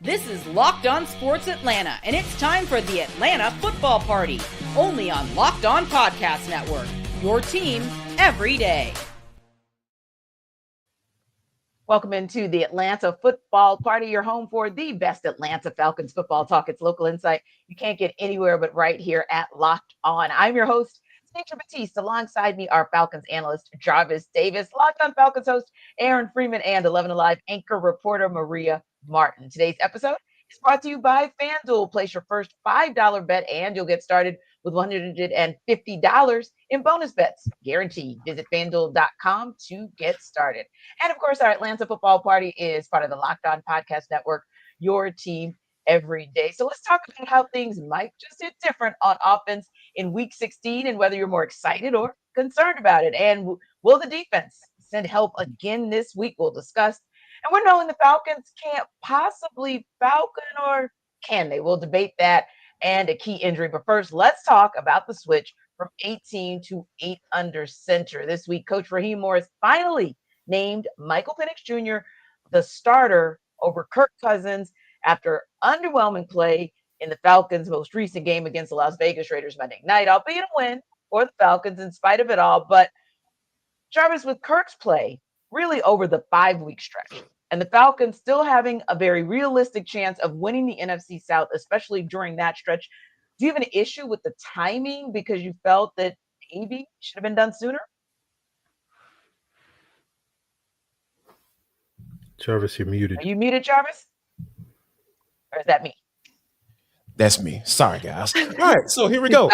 This is Locked On Sports Atlanta, and it's time for the Atlanta Football Party, only on Locked On Podcast Network, your team every day. Welcome into the Atlanta Football Party, your home for the best Atlanta Falcons football talk. It's local insight you can't get anywhere but right here at Locked On. I'm your host, Tenitra Batiste. Alongside me, our Falcons analyst, Jarvis Davis, Locked On Falcons host, Aaron Freeman, and 11 Alive anchor reporter, Maria Martin. Today's episode is brought to you by FanDuel. Place your first $5 bet and you'll get started with $150 in bonus bets guaranteed. Visit FanDuel.com to get started. And of course, our Atlanta Football Party is part of the Locked On Podcast Network, your team every day. So let's talk about how things might just hit different on offense in Week 16 and whether you're more excited or concerned about it. And will the defense send help again this week? We'll discuss. And we're knowing the Falcons can't possibly Falcon, or can they? We'll debate that and a key injury. But first, let's talk about the switch from 18 to 8 under center. This week, Coach Raheem Morris finally named Michael Penix Jr. the starter over Kirk Cousins after underwhelming play in the Falcons' most recent game against the Las Vegas Raiders Monday night, albeit a win for the Falcons in spite of it all. But Jarvis, with Kirk's play really over the 5-week stretch, and the Falcons still having a very realistic chance of winning the NFC South, especially during that stretch, do you have an issue with the timing because you felt that maybe should have been done sooner? Jarvis, you're muted. Are you muted, Jarvis? Or is that me? That's me. Sorry, guys. All right, so here we go.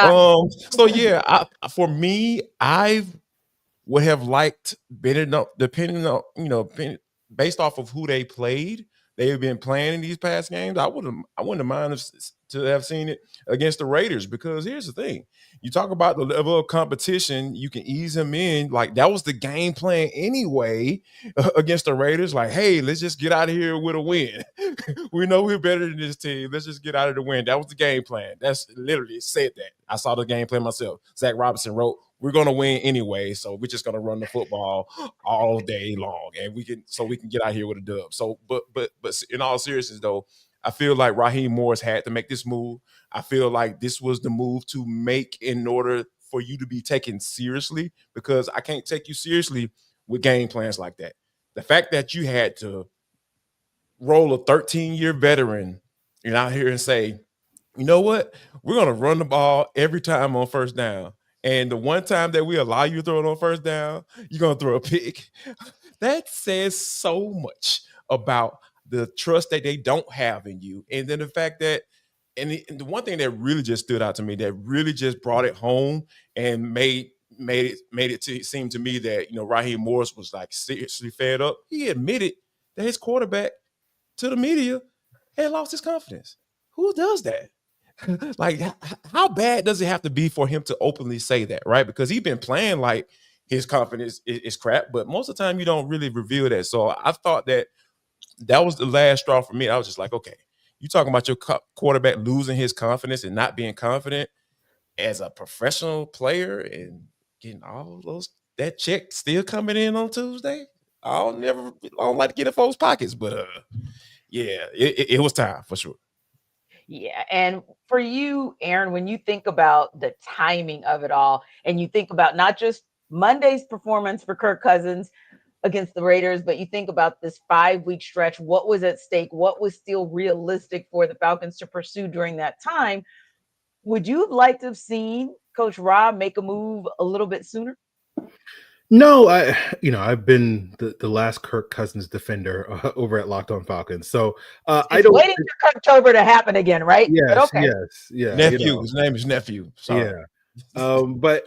For me, I would have liked Bennett, depending on, based off of who they played, they've been playing in these past games. I wouldn't have minded to have seen it against the Raiders, because here's the thing. You talk about the level of competition, you can ease them in. Like, that was the game plan anyway against the Raiders. Like, hey, let's just get out of here with a win. We know we're better than this team. Let's just get out of the win. That was the game plan. That's literally said that. I saw the game plan myself. Zac Robinson wrote, we're going to win anyway, so we're just going to run the football all day long, and we can get out here with a dub. So, but in all seriousness, though, I feel like Raheem Morris had to make this move. I feel like this was the move to make in order for you to be taken seriously, because I can't take you seriously with game plans like that. The fact that you had to roll a 13-year veteran and out here and say, you know what, we're going to run the ball every time on first down. And the one time that we allow you to throw it on first down, you're going to throw a pick. That says so much about the trust that they don't have in you. And then the fact that, and the one thing that really just stood out to me, that really just brought it home and made it seem to me that, Raheem Morris was like seriously fed up. He admitted that his quarterback to the media had lost his confidence. Who does that? Like, how bad does it have to be for him to openly say that, right? Because he's been playing like his confidence is crap, but most of the time you don't really reveal that. So I thought that was the last straw for me. I was just like, okay, you talking about your quarterback losing his confidence and not being confident as a professional player and getting all that check still coming in on Tuesday? I don't like to get in folks' pockets, but yeah, it was time for sure. Yeah. And for you, Aaron, when you think about the timing of it all, and you think about not just Monday's performance for Kirk Cousins against the Raiders, but you think about this 5-week stretch, what was at stake, what was still realistic for the Falcons to pursue during that time, would you have liked to have seen Coach Rob make a move a little bit sooner? No, I've been the last Kirk Cousins defender over at Locked On Falcons. So I don't waiting for October to happen again, right? Yes, but okay. Yes, yeah. Nephew, his name is Nephew. Sorry. Yeah. But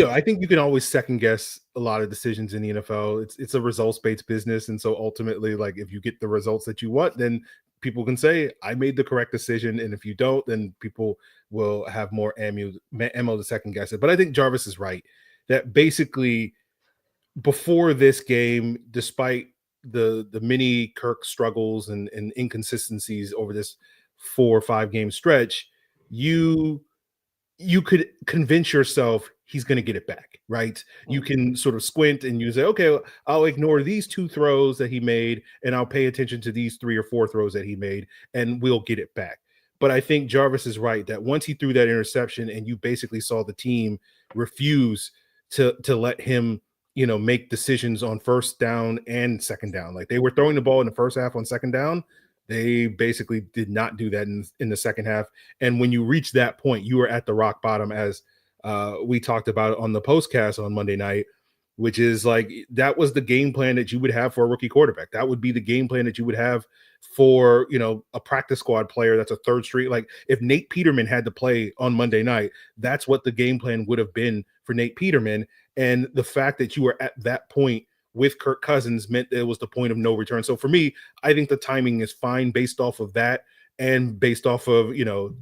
I think you can always second guess a lot of decisions in the NFL. It's a results-based business, and so ultimately, like, if you get the results that you want, then people can say I made the correct decision, and if you don't, then people will have more ammo to second guess it. But I think Jarvis is right that basically, before this game, despite the mini Kirk struggles and inconsistencies over this 4 or 5 game stretch, you you could convince yourself he's going to get it back, right? You can sort of squint and you say, okay, I'll ignore these 2 throws that he made and I'll pay attention to these 3 or 4 throws that he made and we'll get it back. But I think Jarvis is right that once he threw that interception and you basically saw the team refuse to let him, make decisions on first down and second down. Like they were throwing the ball in the first half on second down. They basically did not do that in the second half. And when you reach that point, you are at the rock bottom, as we talked about on the postcast on Monday night, which is like that was the game plan that you would have for a rookie quarterback. That would be the game plan that you would have for, a practice squad player that's a third string. Like if Nate Peterman had to play on Monday night, that's what the game plan would have been for Nate Peterman. And the fact that you were at that point with Kirk Cousins meant that it was the point of no return. So for me, I think the timing is fine based off of that and based off of,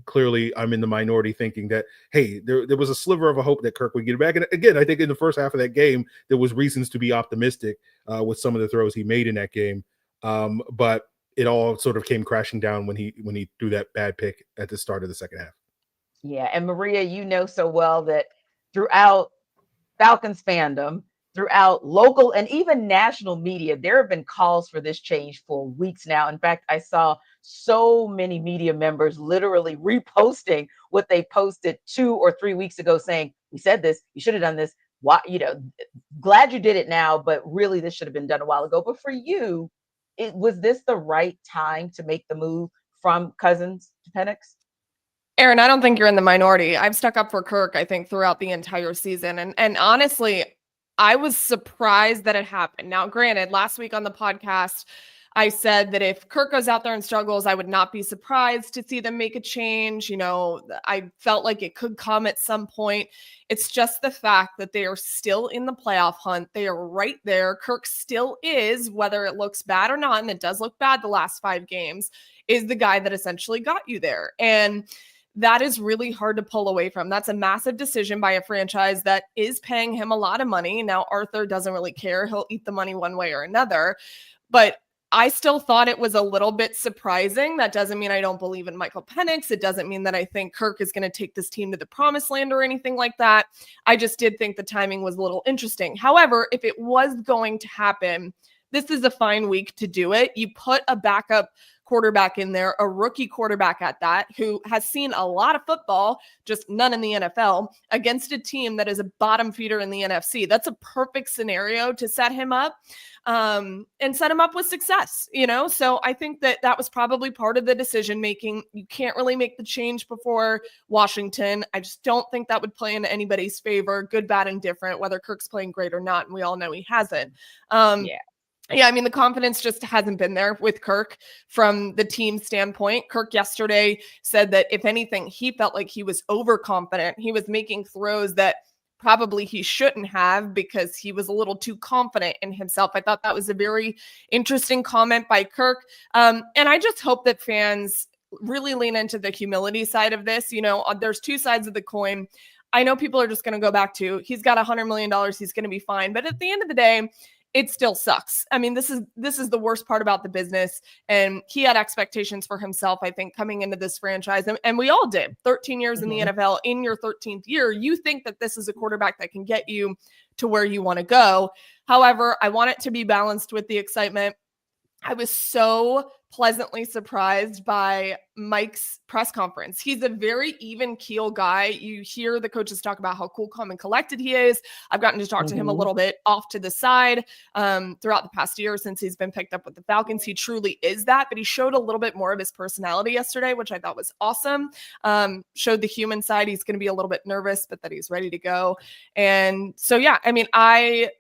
clearly I'm in the minority thinking that, hey, there was a sliver of a hope that Kirk would get it back. And again, I think in the first half of that game, there was reasons to be optimistic with some of the throws he made in that game. But it all sort of came crashing down when he threw that bad pick at the start of the second half. Yeah. And Maria, you know so well that throughout Falcons fandom, throughout local and even national media, there have been calls for this change for weeks now. In fact, I saw so many media members literally reposting what they posted 2 or 3 weeks ago saying, we said this, you should have done this. Why, glad you did it now, but really this should have been done a while ago. But for you, was this the right time to make the move from Cousins to Penix? Aaron, I don't think you're in the minority. I've stuck up for Kirk, I think, throughout the entire season. And honestly, I was surprised that it happened. Now, granted, last week on the podcast, I said that if Kirk goes out there and struggles, I would not be surprised to see them make a change. I felt like it could come at some point. It's just the fact that they are still in the playoff hunt. They are right there. Kirk still is, whether it looks bad or not, and it does look bad the last 5 games, is the guy that essentially got you there. And that is really hard to pull away from. That's a massive decision by a franchise that is paying him a lot of money. Now, Arthur doesn't really care. He'll eat the money one way or another. But I still thought it was a little bit surprising. That doesn't mean I don't believe in Michael Penix. It doesn't mean that I think Kirk is going to take this team to the promised land or anything like that. I just did think the timing was a little interesting. However, if it was going to happen, this is a fine week to do it. You put a backup quarterback in there, a rookie quarterback at that, who has seen a lot of football, just none in the NFL, against a team that is a bottom feeder in the NFC. That's a perfect scenario to set him up and set him up with success, So I think that was probably part of the decision making. You can't really make the change before Washington. I just don't think that would play in anybody's favor, good, bad, and different, whether Kirk's playing great or not. And we all know he hasn't. Yeah, I mean, the confidence just hasn't been there with Kirk from the team standpoint. Kirk yesterday said that if anything, he felt like he was overconfident. He was making throws that probably he shouldn't have because he was a little too confident in himself. I thought that was a very interesting comment by Kirk. And I just hope that fans really lean into the humility side of this. There's 2 sides of the coin. I know people are just going to go back to, he's got $100 million. He's going to be fine. But at the end of the day, it still sucks. I mean, this is the worst part about the business. And he had expectations for himself, I think, coming into this franchise. And we all did. 13 years in the NFL, in your 13th year, you think that this is a quarterback that can get you to where you want to go. However, I want it to be balanced with the excitement. I was so pleasantly surprised by Mike's press conference. He's a very even keel guy. You hear the coaches talk about how cool, calm, and collected he is. I've gotten to talk to him a little bit off to the side throughout the past year since he's been picked up with the Falcons. He truly is that, but he showed a little bit more of his personality yesterday, which I thought was awesome. Showed the human side. He's going to be a little bit nervous, but that he's ready to go. And so, yeah, I mean, I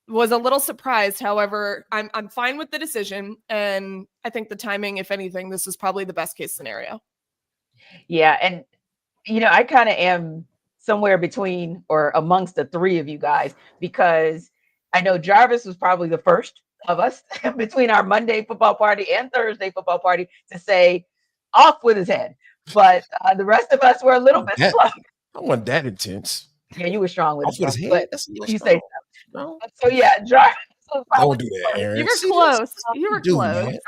was a little surprised. However, I'm fine with the decision. And I think the timing, if anything, this is probably the best case scenario. Yeah. And, I kind of am somewhere between or amongst the 3 of you guys, because I know Jarvis was probably the first of us between our Monday football party and Thursday football party to say off with his head. But the rest of us were a little bit slow. I wasn't that intense. Yeah, you were strong with his head. That's you say so. No. So yeah, Jarvis was don't do that, Aaron. You were close. You were close.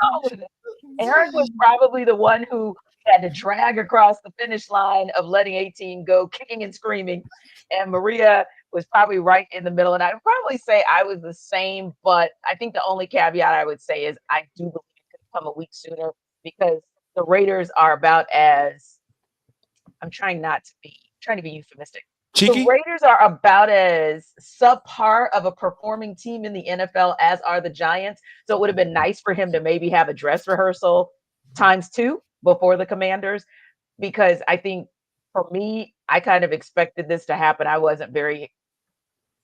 Aaron was probably the one who had to drag across the finish line of letting 18 go kicking and screaming. And Maria was probably right in the middle. And I'd probably say I was the same, but I think the only caveat I would say is I do believe it could come a week sooner because the Raiders are about as I'm trying to be euphemistic. Cheeky? The Raiders are about as subpar of a performing team in the NFL as are the Giants. So it would have been nice for him to maybe have a dress rehearsal ×2 before the Commanders, because I think for me, I kind of expected this to happen. I wasn't very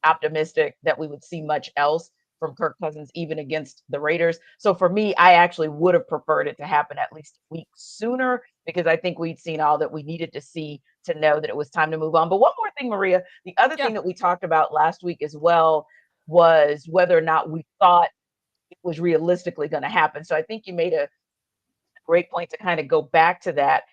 optimistic that we would see much else from Kirk Cousins, even against the Raiders. So for me, I actually would have preferred it to happen at least a week sooner because I think we'd seen all that we needed to see to know that it was time to move on. But one more thing, Maria, the other thing that we talked about last week as well was whether or not we thought it was realistically going to happen. So I think you made a great point to kind of go back to that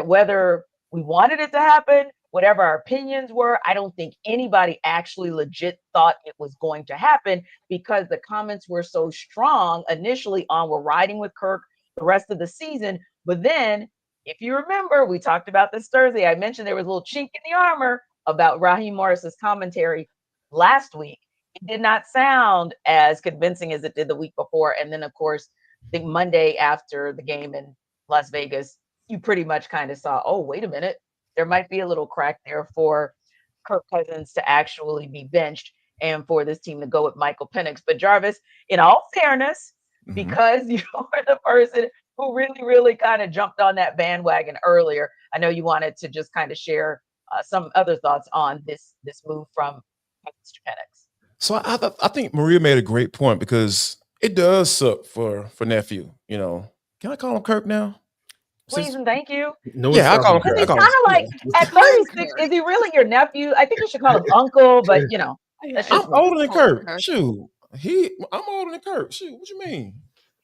whether we wanted it to happen, whatever our opinions were, I don't think anybody actually legit thought it was going to happen because the comments were so strong initially on we're riding with Kirk the rest of the season. But then, if you remember, we talked about this Thursday. I mentioned there was a little chink in the armor about Raheem Morris's commentary last week. It did not sound as convincing as it did the week before. And then, of course, I think Monday after the game in Las Vegas, you pretty much kind of saw, oh, wait a minute, there might be a little crack there for Kirk Cousins to actually be benched and for this team to go with Michael Penix. But Jarvis, in all fairness, because you were the person who really, really kind of jumped on that bandwagon earlier, I know you wanted to just kind of share some other thoughts on this move from Cousins to Penix. So I think Maria made a great point because it does suck for nephew. You know, can I call him Kirk now? Please and thank you. No, Yeah, I call him Kirk. He's kind of like at 36. Is he really your nephew? I think you should call him uncle, but you know, I'm older than Kirk. Shoot, I'm older than Kirk. Shoot, what you mean?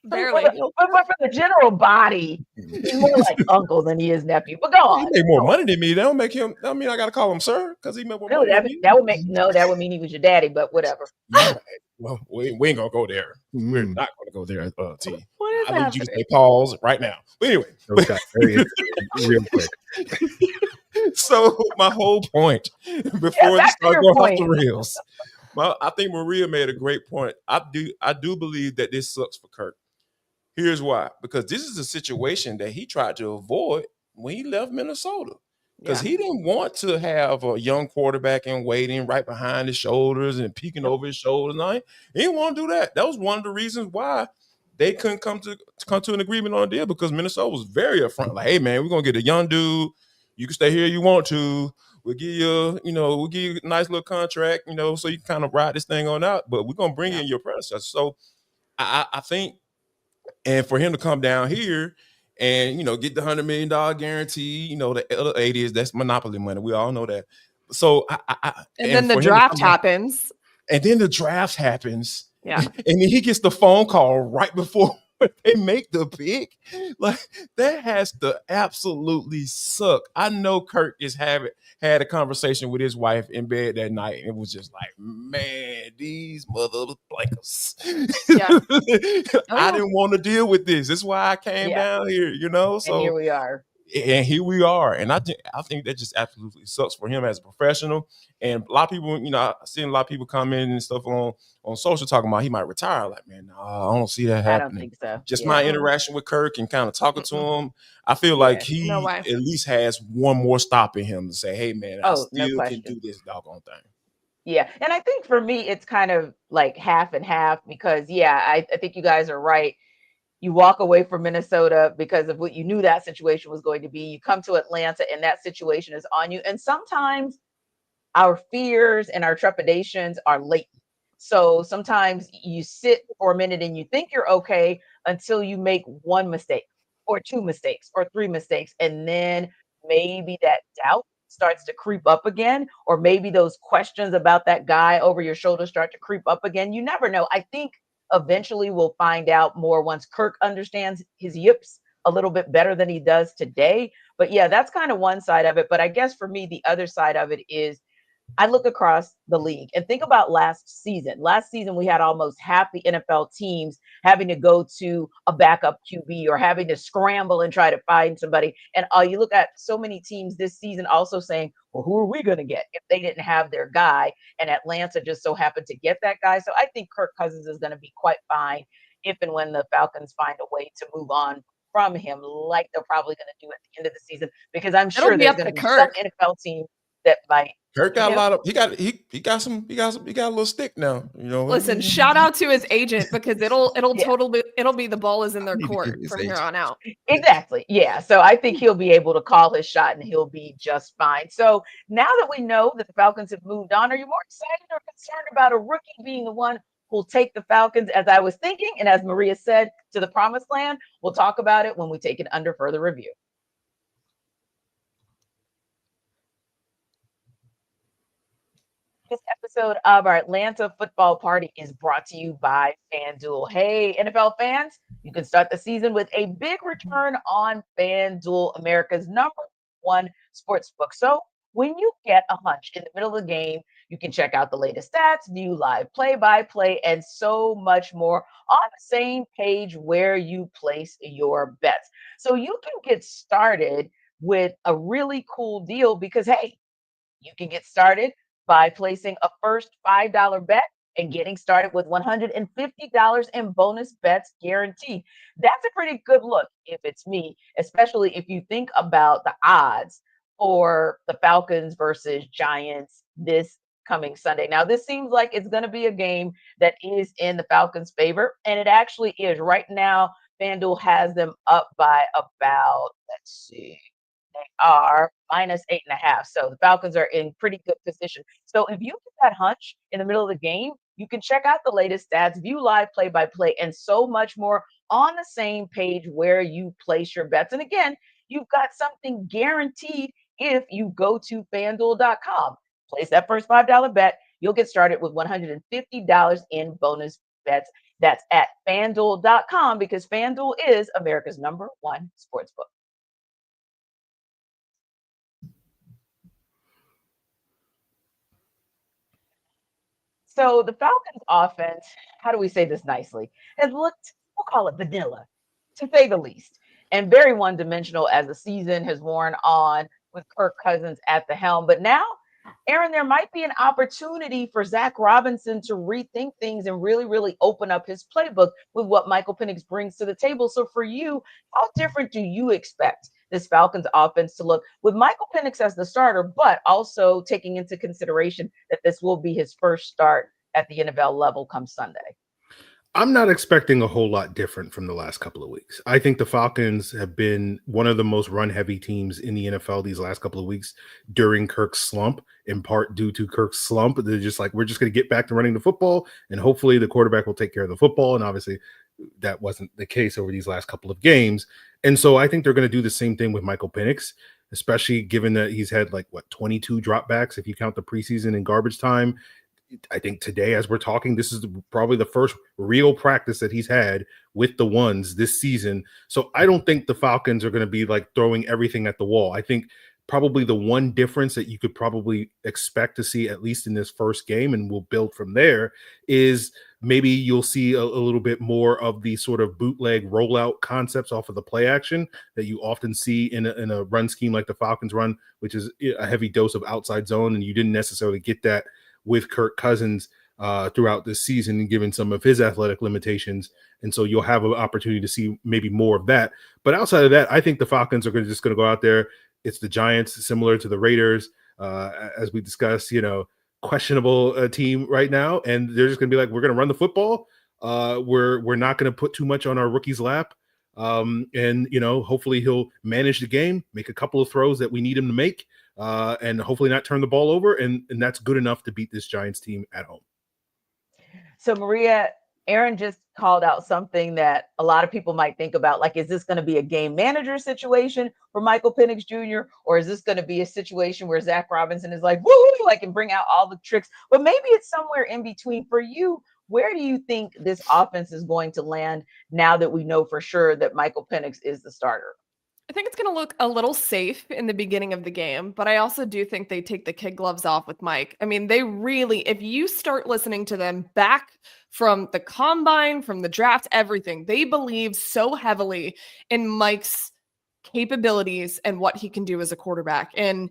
Barely. But for the general body, he's more like uncle than he is nephew. But go on. He make more money than me. That don't make him. I mean, I got to call him sir because he make more money than me. That would mean he was your daddy. But whatever. Yeah, well, we ain't gonna go there. We're not gonna go there. T. What is I need you to say pause right now. But anyway, okay, real quick. So my whole point before we start going off the rails, I think Maria made a great point. I do believe that this sucks for Kirk. Here's why. Because this is a situation that he tried to avoid when he left Minnesota. Because he didn't want to have a young quarterback in waiting right behind his shoulders and peeking over his shoulders. No, he didn't want to do that. That was one of the reasons why they couldn't come to an agreement on a deal, because Minnesota was very upfront. Like, hey, man, we're going to get a young dude. You can stay here if you want to. We'll give you, we'll give you a nice little contract, so you can kind of ride this thing on out. But we're going to bring in your predecessor. So I think, and for him to come down here and, get the $100 million guarantee, the other 80 that's monopoly money. We all know that. So and then the draft happens. And then the draft happens. Yeah. And then he gets the phone call right before they make the pick. Like, that has to absolutely suck. I know Kirk had a conversation with his wife in bed that night, and it was just like, man, these mother blankers. Yeah. I didn't want to deal with this. That's why I came down here, So and here we are. And here we are. And I think that just absolutely sucks for him as a professional. And a lot of people, I've seen a lot of people comment and stuff on social talking about he might retire. Like, man, no, I don't see that happening. I don't think so. Just my interaction with Kirk and kind of talking to him, I feel like he at least has one more stop in him to say, hey, man, I still can do this doggone thing. Yeah. And I think for me, it's kind of like half and half because, I think you guys are right. You walk away from Minnesota because of what you knew that situation was going to be. You come to Atlanta and that situation is on you. And sometimes our fears and our trepidations are latent. So sometimes you sit for a minute and you think you're okay until you make one mistake or two mistakes or three mistakes. And then maybe that doubt starts to creep up again, or maybe those questions about that guy over your shoulder start to creep up again. You never know. I think eventually we'll find out more once Kirk understands his yips a little bit better than he does today. But that's kind of one side of it. But I guess for me, the other side of it is I look across the league and think about last season. Last season, we had almost half the NFL teams having to go to a backup QB or having to scramble and try to find somebody. And you look at so many teams this season also saying, well, who are we going to get if they didn't have their guy? And Atlanta just so happened to get that guy. So I think Kirk Cousins is going to be quite fine if and when the Falcons find a way to move on from him, like they're probably going to do at the end of the season, because I'm It'll sure be there's up going to to be some Kirk. NFL team that might. Kirk got a lot of he got a little stick now. You know. Listen, shout out to his agent, because it'll Yeah. totally be the ball is in their Need to court give his from here agent. on out. Exactly. Yeah. So I think he'll be able to call his shot and he'll be just fine. So now that we know that the Falcons have moved on, are you more excited or concerned about a rookie being the one who'll take the Falcons, as I was thinking, and as Maria said, to the promised land? We'll talk about it when we take it under further review. This episode of our Atlanta football party is brought to you by FanDuel. Hey, NFL fans, you can start the season with a big return on FanDuel, America's #1 sportsbook. So when you get a hunch in the middle of the game, you can check out the latest stats, view live play-by-play, and so much more on the same page where you place your bets. So you can get started with a really cool deal because, hey, you can get started by placing a first $5 bet and getting started with $150 in bonus bets guaranteed. That's a pretty good look if it's me, especially if you think about the odds for the Falcons versus Giants this coming Sunday. Now, this seems like it's going to be a game that is in the Falcons' favor, and it actually is. Right now, FanDuel has them up by about, let's see, they are -8.5. So the Falcons are in pretty good position. So if you get that hunch in the middle of the game, you can check out the latest stats, view live play-by-play, and so much more on the same page where you place your bets. And again, you've got something guaranteed if you go to FanDuel.com. Place that first $5 bet. You'll get started with $150 in bonus bets. That's at FanDuel.com, because FanDuel is America's #1 sportsbook. So the Falcons offense, how do we say this nicely, has looked, we'll call it vanilla, to say the least, and very one-dimensional as the season has worn on with Kirk Cousins at the helm. But now, Aaron, there might be an opportunity for Zac Robinson to rethink things and really, really open up his playbook with what Michael Penix brings to the table. So for you, how different do you expect this Falcons offense to look with Michael Penix as the starter, but also taking into consideration that this will be his first start at the NFL level come Sunday? I'm not expecting a whole lot different from the last couple of weeks. I think the Falcons have been one of the most run-heavy teams in the NFL these last couple of weeks during Kirk's slump, in part due to Kirk's slump. They're just like, we're just going to get back to running the football, and hopefully the quarterback will take care of the football. And obviously that wasn't the case over these last couple of games. And so I think they're going to do the same thing with Michael Penix, especially given that he's had 22 dropbacks if you count the preseason and garbage time. I think today, as we're talking, this is probably the first real practice that he's had with the ones this season. So I don't think the Falcons are going to be throwing everything at the wall. I think probably the one difference that you could probably expect to see, at least in this first game, and we'll build from there, is maybe you'll see a little bit more of the sort of bootleg rollout concepts off of the play action that you often see in a run scheme like the Falcons run, which is a heavy dose of outside zone. And you didn't necessarily get that with Kirk Cousins throughout this season, given some of his athletic limitations. And so you'll have an opportunity to see maybe more of that. But outside of that, I think the Falcons are just going to go out there. It's the Giants, similar to the Raiders, as we discussed, questionable team right now. And they're just going to be we're going to run the football. We're not going to put too much on our rookie's lap. And hopefully he'll manage the game, make a couple of throws that we need him to make, and hopefully not turn the ball over. And that's good enough to beat this Giants team at home. So Maria, Aaron just called out something that a lot of people might think about, is this going to be a game manager situation for Michael Penix Jr., or is this going to be a situation where Zac Robinson is woo, and bring out all the tricks? But maybe it's somewhere in between. For you, where do you think this offense is going to land now that we know for sure that Michael Penix is the starter? I think it's going to look a little safe in the beginning of the game, but I also do think they take the kid gloves off with Mike. I mean, they really, if you start listening to them back from the combine, from the draft, everything, they believe so heavily in Mike's capabilities and what he can do as a quarterback. And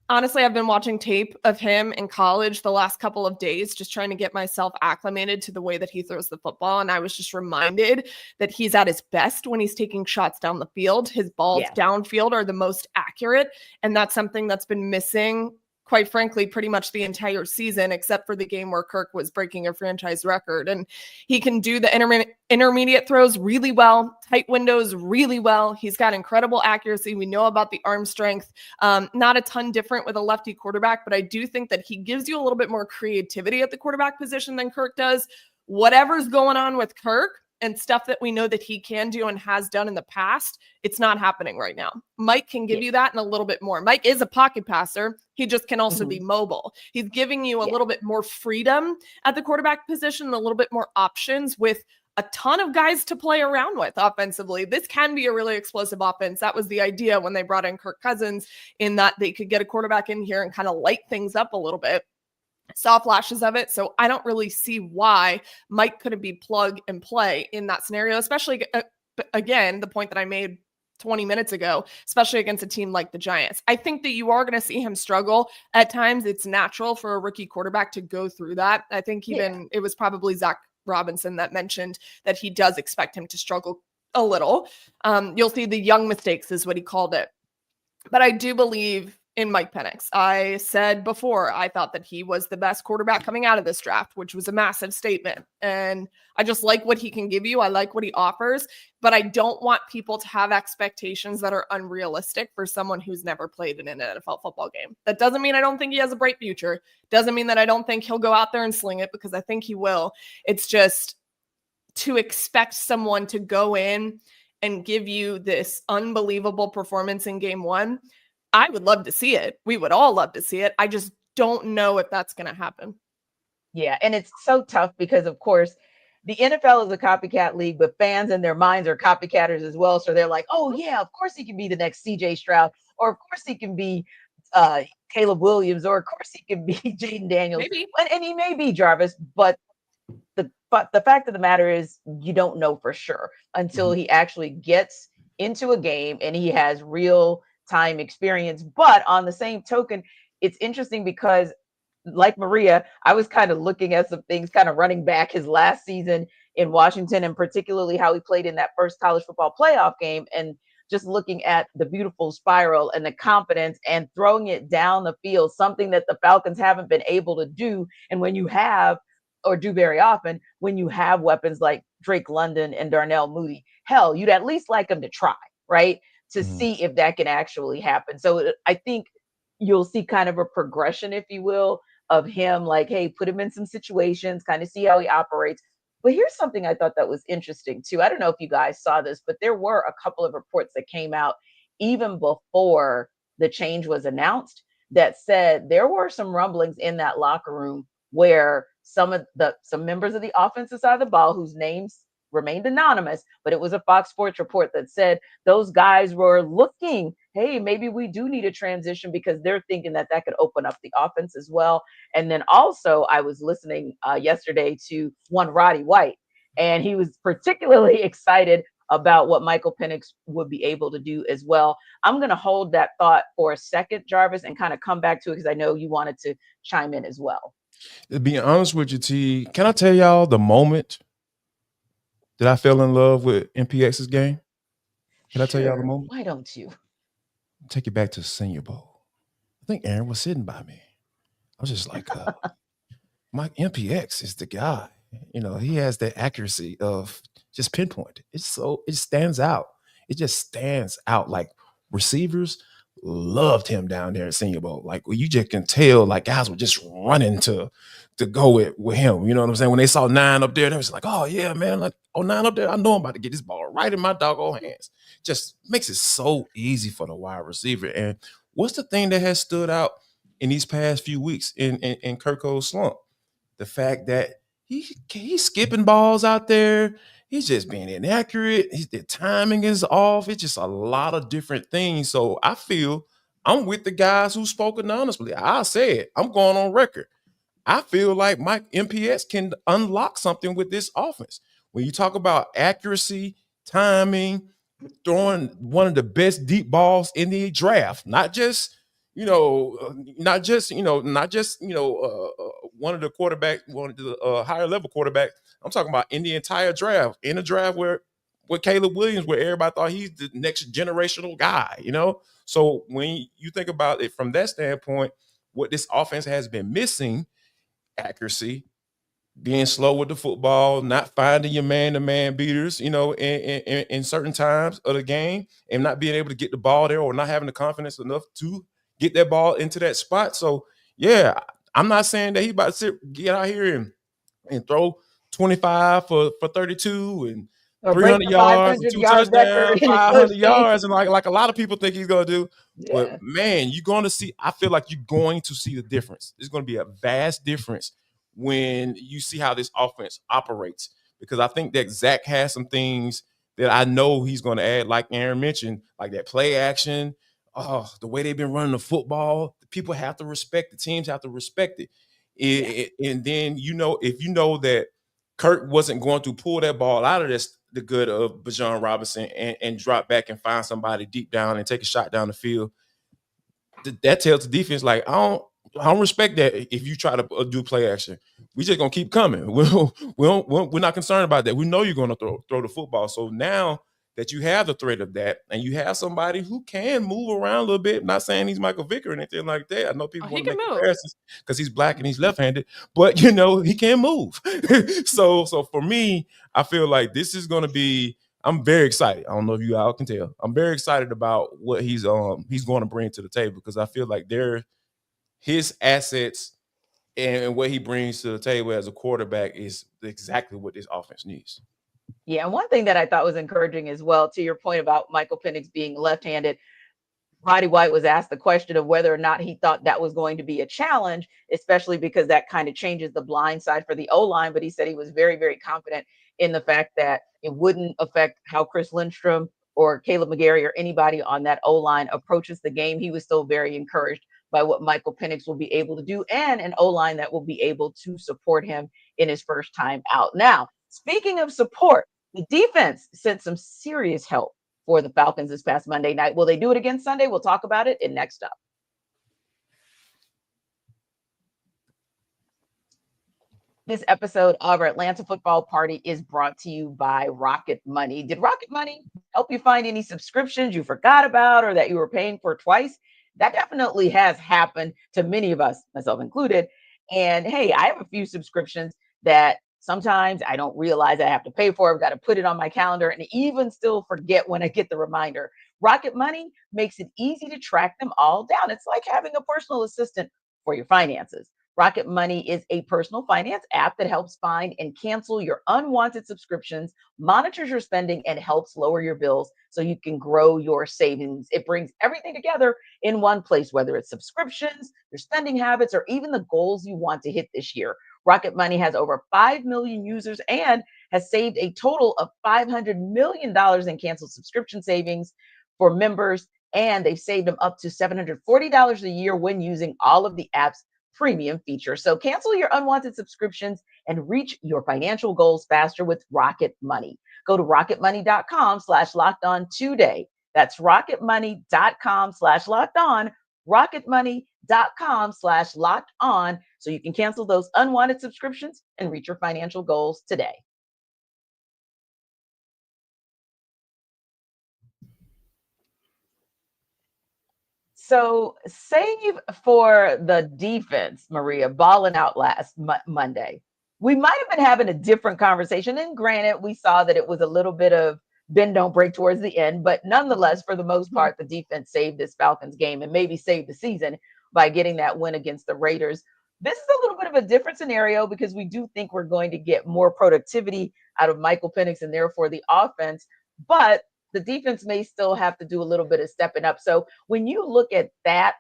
honestly, I've been watching tape of him in college the last couple of days, just trying to get myself acclimated to the way that he throws the football. And I was just reminded that he's at his best when he's taking shots down the field. His balls downfield are the most accurate. And that's something that's been missing, quite frankly, pretty much the entire season, except for the game where Kirk was breaking a franchise record. And he can do the intermediate throws really well, tight windows really well. He's got incredible accuracy. We know about the arm strength. Not a ton different with a lefty quarterback, but I do think that he gives you a little bit more creativity at the quarterback position than Kirk does. Whatever's going on with Kirk, and stuff that we know that he can do and has done in the past, it's not happening right now. Mike can give you that and a little bit more. Mike is a pocket passer. He just can also be mobile. He's giving you a little bit more freedom at the quarterback position and a little bit more options with a ton of guys to play around with offensively. This can be a really explosive offense. That was the idea when they brought in Kirk Cousins, in that they could get a quarterback in here and kind of light things up a little bit. Saw flashes of it. So I don't really see why Mike couldn't be plug and play in that scenario, especially, again, the point that I made 20 minutes ago, especially against a team like the Giants. I think that you are going to see him struggle at times. It's natural for a rookie quarterback to go through that. I think even it was probably Zac Robinson that mentioned that he does expect him to struggle a little. You'll see the young mistakes is what he called it. But I do believe in Mike Penix. I said before, I thought that he was the best quarterback coming out of this draft, which was a massive statement. And I just like what he can give you. I like what he offers, but I don't want people to have expectations that are unrealistic for someone who's never played in an NFL football game. That doesn't mean I don't think he has a bright future. Doesn't mean that I don't think he'll go out there and sling it, because I think he will. It's just to expect someone to go in and give you this unbelievable performance in game one. I would love to see it. We would all love to see it. I just don't know if that's going to happen. Yeah, and it's so tough because, of course, the NFL is a copycat league, but fans in their minds are copycatters as well. So they're like, oh, yeah, of course he can be the next CJ Stroud, or of course he can be Caleb Williams, or of course he can be Jaden Daniels. Maybe. And he may be Jarvis, but the fact of the matter is you don't know for sure until he actually gets into a game and he has real time experience. But on the same token, it's interesting because, like Maria, I was kind of looking at some things, kind of running back his last season in Washington, and particularly how he played in that first college football playoff game, and just looking at the beautiful spiral and the confidence and throwing it down the field, something that the Falcons haven't been able to do. And when you have, or do very often, when you have weapons like Drake London and Darnell Mooney, hell, you'd at least like them to try, right? To see if that can actually happen. So I think you'll see kind of a progression, if you will, of him, like, hey, put him in some situations, kind of see how he operates. But here's something I thought that was interesting too. I don't know if you guys saw this, but there were a couple of reports that came out even before the change was announced that said there were some rumblings in that locker room where some members of the offensive side of the ball, whose names remained anonymous, but it was a Fox Sports report that said those guys were looking, hey, maybe we do need a transition, because they're thinking that could open up the offense as well. And then also I was listening yesterday to one Roddy White, and he was particularly excited about what Michael Penix would be able to do as well. I'm going to hold that thought for a second, Jarvis, and kind of come back to it, because I know you wanted to chime in as well. To be honest with you, T, can I tell y'all the moment that I fell in love with MPX's game? Can I tell y'all the moment? Why don't you? Take it back to Senior Bowl. I think Aaron was sitting by me. I was just like, Mike, MPX is the guy. You know, he has that accuracy of just pinpoint. It stands out. It just stands out. Like, receivers loved him down there at Senior Bowl. Like, you just can tell, like, guys were just running to go with him. You know what I'm saying? When they saw 9 up there, they was like, oh, yeah, man. Like, 9 up there, I know I'm about to get this ball right in my doggone hands. Just makes it so easy for the wide receiver. And what's the thing that has stood out in these past few weeks in Kirk Cousins' slump? The fact that he's skipping balls out there. he's just being inaccurate. The timing is off. It's just a lot of different things. So I feel I'm with the guys who spoke anonymously. I said, I'm going on record. I feel like Mike MPS can unlock something with this offense. When you talk about accuracy, timing, throwing one of the best deep balls in the draft, not just one of the quarterbacks, one of the higher level quarterbacks. I'm talking about in the entire draft, in a draft where with Caleb Williams, where everybody thought he's the next generational guy, So when you think about it from that standpoint, what this offense has been missing, accuracy, being slow with the football, not finding your man-to-man beaters, in certain times of the game, and not being able to get the ball there or not having the confidence enough to get that ball into that spot. So, yeah, I'm not saying that he's about to get out here and throw 25 for 32 and Or 300 yards and 2 touchdowns, 500 yards, and like a lot of people think he's going to do. Yeah. But, man, I feel like you're going to see the difference. There's going to be a vast difference when you see how this offense operates, because I think that Zac has some things that I know he's going to add, like Aaron mentioned, like that play action, the way they've been running the football. The people have to respect, the teams have to respect it. And then, if you know that Kirk wasn't going to pull that ball out of the good of Bijan Robinson and drop back and find somebody deep down and take a shot down the field, that tells the defense, like, I don't respect that. If you try to do play action, we just gonna keep coming. We're not concerned about that. We know you're gonna throw the football. So now that you have the threat of that, and you have somebody who can move around a little bit, I'm not saying he's Michael Vick or anything like that. I know people want to make comparisons because he's black and he's left-handed, but he can move. So for me, I feel like this is gonna be. I'm very excited. I don't know if you all can tell. I'm very excited about what he's going to bring to the table, because I feel like his assets and what he brings to the table as a quarterback is exactly what this offense needs. Yeah, and one thing that I thought was encouraging as well, to your point about Michael Penix being left-handed, Roddy White was asked the question of whether or not he thought that was going to be a challenge, especially because that kind of changes the blind side for the O-line. But he said he was very, very confident in the fact that it wouldn't affect how Chris Lindstrom or Caleb McGarry or anybody on that O-line approaches the game. He was still very encouraged by what Michael Penix will be able to do, and an O-line that will be able to support him in his first time out. Now, speaking of support, the defense sent some serious help for the Falcons this past Monday night. Will they do it again Sunday? We'll talk about it in Next Up. This episode of our Atlanta Football Party is brought to you by Rocket Money. Did Rocket Money help you find any subscriptions you forgot about or that you were paying for twice? That definitely has happened to many of us, myself included. And hey, I have a few subscriptions that sometimes I don't realize I have to pay for. I've got to put it on my calendar and even still forget when I get the reminder. Rocket Money makes it easy to track them all down. It's like having a personal assistant for your finances. Rocket Money is a personal finance app that helps find and cancel your unwanted subscriptions, monitors your spending, and helps lower your bills so you can grow your savings. It brings everything together in one place, whether it's subscriptions, your spending habits, or even the goals you want to hit this year. Rocket Money has over 5 million users and has saved a total of $500 million in canceled subscription savings for members, and they've saved them up to $740 a year when using all of the app's premium features. So cancel your unwanted subscriptions and reach your financial goals faster with Rocket Money. Go to rocketmoney.com/lockedon today. That's rocketmoney.com/lockedon, rocketmoney.com/lockedon, so you can cancel those unwanted subscriptions and reach your financial goals today. So save for the defense, Maria, balling out last Monday. We might have been having a different conversation. And granted, we saw that it was a little bit of bend, don't break towards the end. But nonetheless, for the most part, the defense saved this Falcons game and maybe saved the season by getting that win against the Raiders. This is a little bit of a different scenario because we do think we're going to get more productivity out of Michael Penix and therefore the offense. But the defense may still have to do a little bit of stepping up. So when you look at that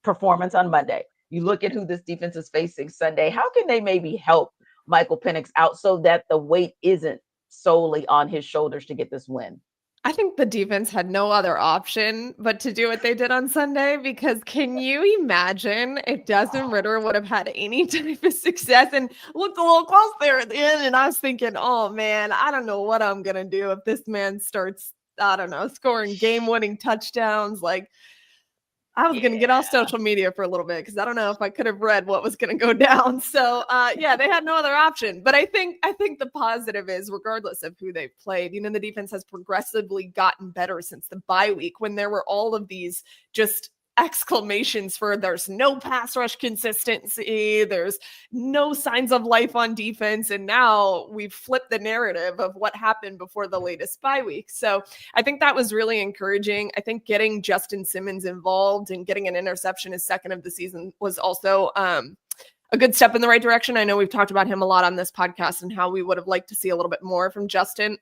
performance on Monday, you look at who this defense is facing Sunday, how can they maybe help Michael Penix out so that the weight isn't solely on his shoulders to get this win. I think the defense had no other option but to do what they did on Sunday, because can you imagine if Desmond Ridder would have had any type of success and looked a little close there at the end? And I was thinking, oh man, I don't know what I'm going to do if this man starts, I don't know, scoring game-winning touchdowns. Like, I was going to get off social media for a little bit because I don't know if I could have read what was going to go down. So, yeah, they had no other option. But I think the positive is, regardless of who they've played, the defense has progressively gotten better since the bye week, when there were all of these just exclamations for there's no pass rush consistency, there's no signs of life on defense, and now we've flipped the narrative of what happened before the latest bye week. So I think that was really encouraging. I think getting Justin Simmons involved and getting an interception his second of the season was also a good step in the right direction. I know we've talked about him a lot on this podcast and how we would have liked to see a little bit more from Justin.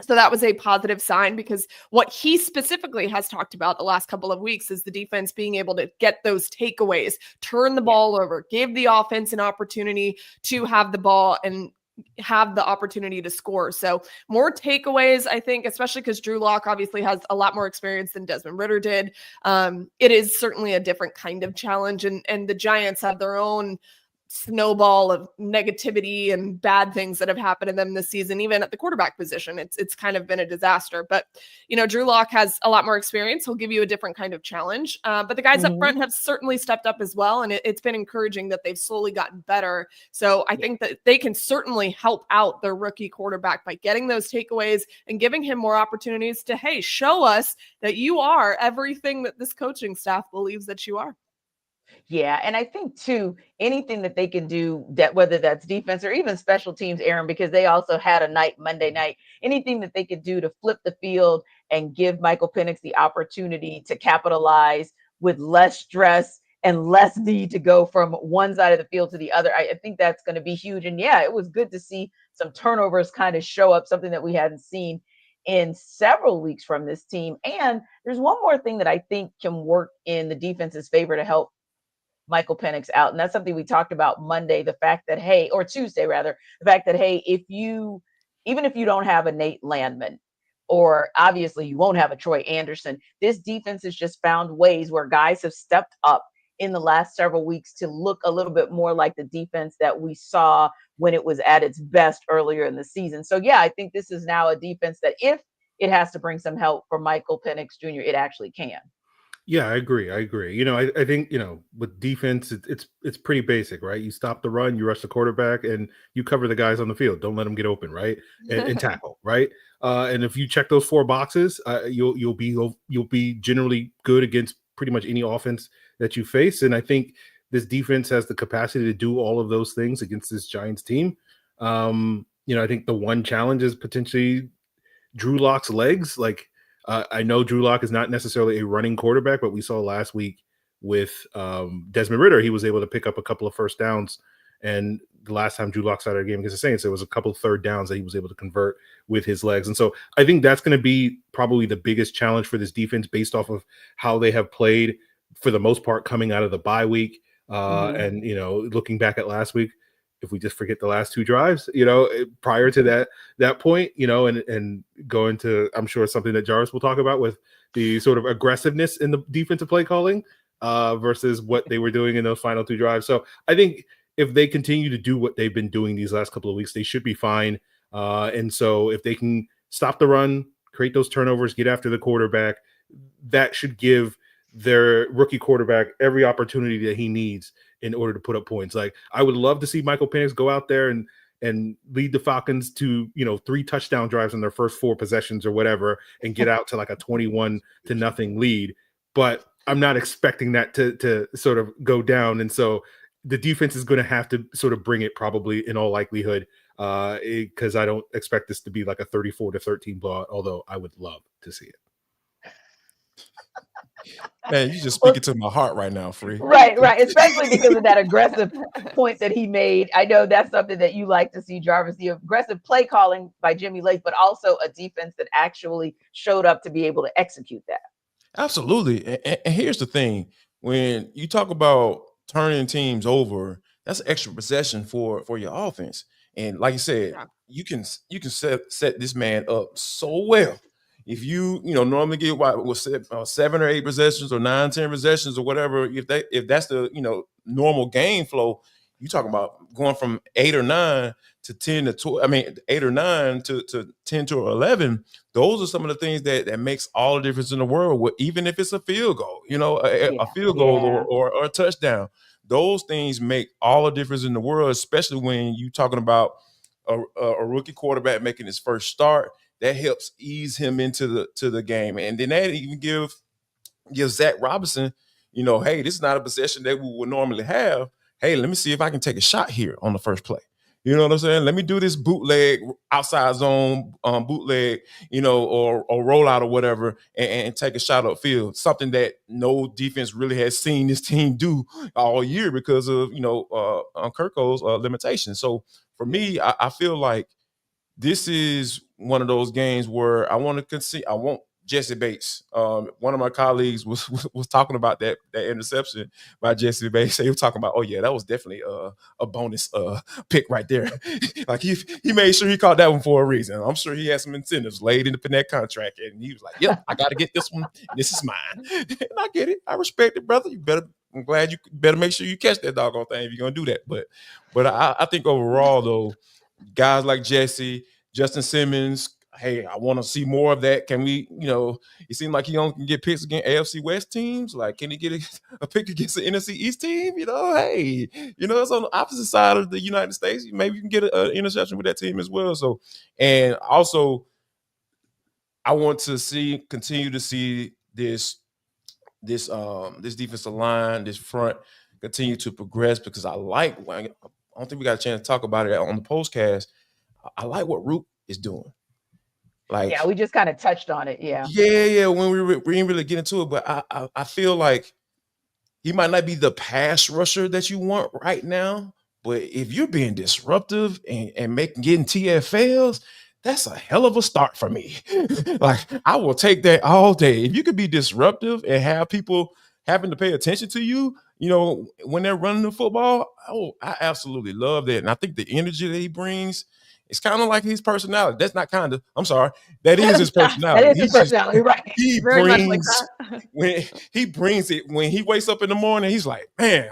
So that was a positive sign, because what he specifically has talked about the last couple of weeks is the defense being able to get those takeaways, turn the ball over, give the offense an opportunity to have the ball and have the opportunity to score. So more takeaways, I think, especially because Drew Lock obviously has a lot more experience than Desmond Ridder did. It is certainly a different kind of challenge, and the Giants have their own snowball of negativity and bad things that have happened to them this season. Even at the quarterback position, it's kind of been a disaster. But Drew Lock has a lot more experience. He'll give you a different kind of challenge. But the guys up front have certainly stepped up as well, and it's been encouraging that they've slowly gotten better. So I think that they can certainly help out their rookie quarterback by getting those takeaways and giving him more opportunities to, hey, show us that you are everything that this coaching staff believes that you are. Yeah. And I think too, anything that they can do, that whether that's defense or even special teams, Aaron, because they also had a night Monday night, anything that they could do to flip the field and give Michael Penix the opportunity to capitalize with less stress and less need to go from one side of the field to the other. I think that's going to be huge. And yeah, it was good to see some turnovers kind of show up, something that we hadn't seen in several weeks from this team. And there's one more thing that I think can work in the defense's favor to help Michael Penix out. And that's something we talked about Monday, the fact that, hey, or Tuesday rather, the fact that, hey, even if you don't have a Nate Landman, or obviously you won't have a Troy Anderson, this defense has just found ways where guys have stepped up in the last several weeks to look a little bit more like the defense that we saw when it was at its best earlier in the season. So yeah, I think this is now a defense that if it has to bring some help for Michael Penix Jr., it actually can. Yeah, I agree. I think, with defense, it's pretty basic, right? You stop the run, you rush the quarterback, and you cover the guys on the field. Don't let them get open, right? And tackle, right? And if you check those four boxes, you'll be generally good against pretty much any offense that you face. And I think this defense has the capacity to do all of those things against this Giants team. I think the one challenge is potentially Drew Lock's legs. Like, I know Drew Lock is not necessarily a running quarterback, but we saw last week with Desmond Ridder, he was able to pick up a couple of first downs. And the last time Drew Lock started a game against the Saints, there was a couple of third downs that he was able to convert with his legs. And so I think that's going to be probably the biggest challenge for this defense based off of how they have played for the most part coming out of the bye week. And, looking back at last week, if we just forget the last two drives, prior to that point, and go into, I'm sure, something that Jarvis will talk about with the sort of aggressiveness in the defensive play calling versus what they were doing in those final two drives. So I think if they continue to do what they've been doing these last couple of weeks, they should be fine. And so if they can stop the run, create those turnovers, get after the quarterback, that should give their rookie quarterback every opportunity that he needs in order to put up points. Like, I would love to see Michael Penix go out there and lead the Falcons to, 3 touchdown drives in their first 4 possessions or whatever, and get out to like a 21-0 lead. But I'm not expecting that to sort of go down. And so the defense is going to have to sort of bring it, probably in all likelihood, because I don't expect this to be like a 34-13 blowout, although I would love to see it. Man, you just speaking to my heart right now, Free. Right. Especially because of that aggressive point that he made. I know that's something that you like to see, Jarvis, the aggressive play calling by Jimmy Lake, but also a defense that actually showed up to be able to execute that. Absolutely. And here's the thing. When you talk about turning teams over, that's extra possession for your offense. And like you said, you can set this man up so well. If you normally get what 7 or 8 possessions or 9, 10 possessions or whatever, if that's the normal game flow, you talking about going from 8 or 9 to 10 to 12. I mean 8 or 9 to 10 to 11. Those are some of the things that makes all the difference in the world. Even if it's a field goal, a field goal or a touchdown. Those things make all the difference in the world, especially when you're talking about a rookie quarterback making his first start. That helps ease him into the game. And then that even give Zac Robinson, hey, this is not a possession that we would normally have. Hey, let me see if I can take a shot here on the first play. You know what I'm saying? Let me do this bootleg, outside zone bootleg, or rollout or whatever, and take a shot upfield. Something that no defense really has seen this team do all year because of Kirko's limitations. So for me, I feel like this is one of those games where I want Jesse Bates. One of my colleagues was talking about that interception by Jesse Bates. He was talking about, oh yeah, that was definitely a bonus pick right there. Like he made sure he caught that one for a reason. I'm sure he had some incentives laid in that contract, and he was like, "Yep, I got to get this one. This is mine." And I get it. I respect it, brother. I'm glad you better make sure you catch that doggone thing if you're gonna do that. But I think overall though, guys like Jesse, Justin Simmons, hey, I want to see more of that. Can we, it seems like he only can get picks against AFC West teams. Like, can he get a pick against the NFC East team? Hey, it's on the opposite side of the United States. Maybe you can get an interception with that team as well. So, and also, I want to continue to see this defensive line, this front continue to progress, because I don't think we got a chance to talk about it on the postcast. I like what Rook is doing. Like, we just kind of touched on it. Yeah. When we didn't really get into it, but I feel like he might not be the pass rusher that you want right now, but if you're being disruptive and getting TFLs, that's a hell of a start for me. Like, I will take that all day. If you could be disruptive and have people having to pay attention to you, when they're running the football, I absolutely love that. And I think the energy that he brings, it's kind of like his personality. That's not kind of, I'm sorry. That is his personality. That is his personality, right? He Very brings, much like that. when he brings it, when he wakes up in the morning, he's like, man,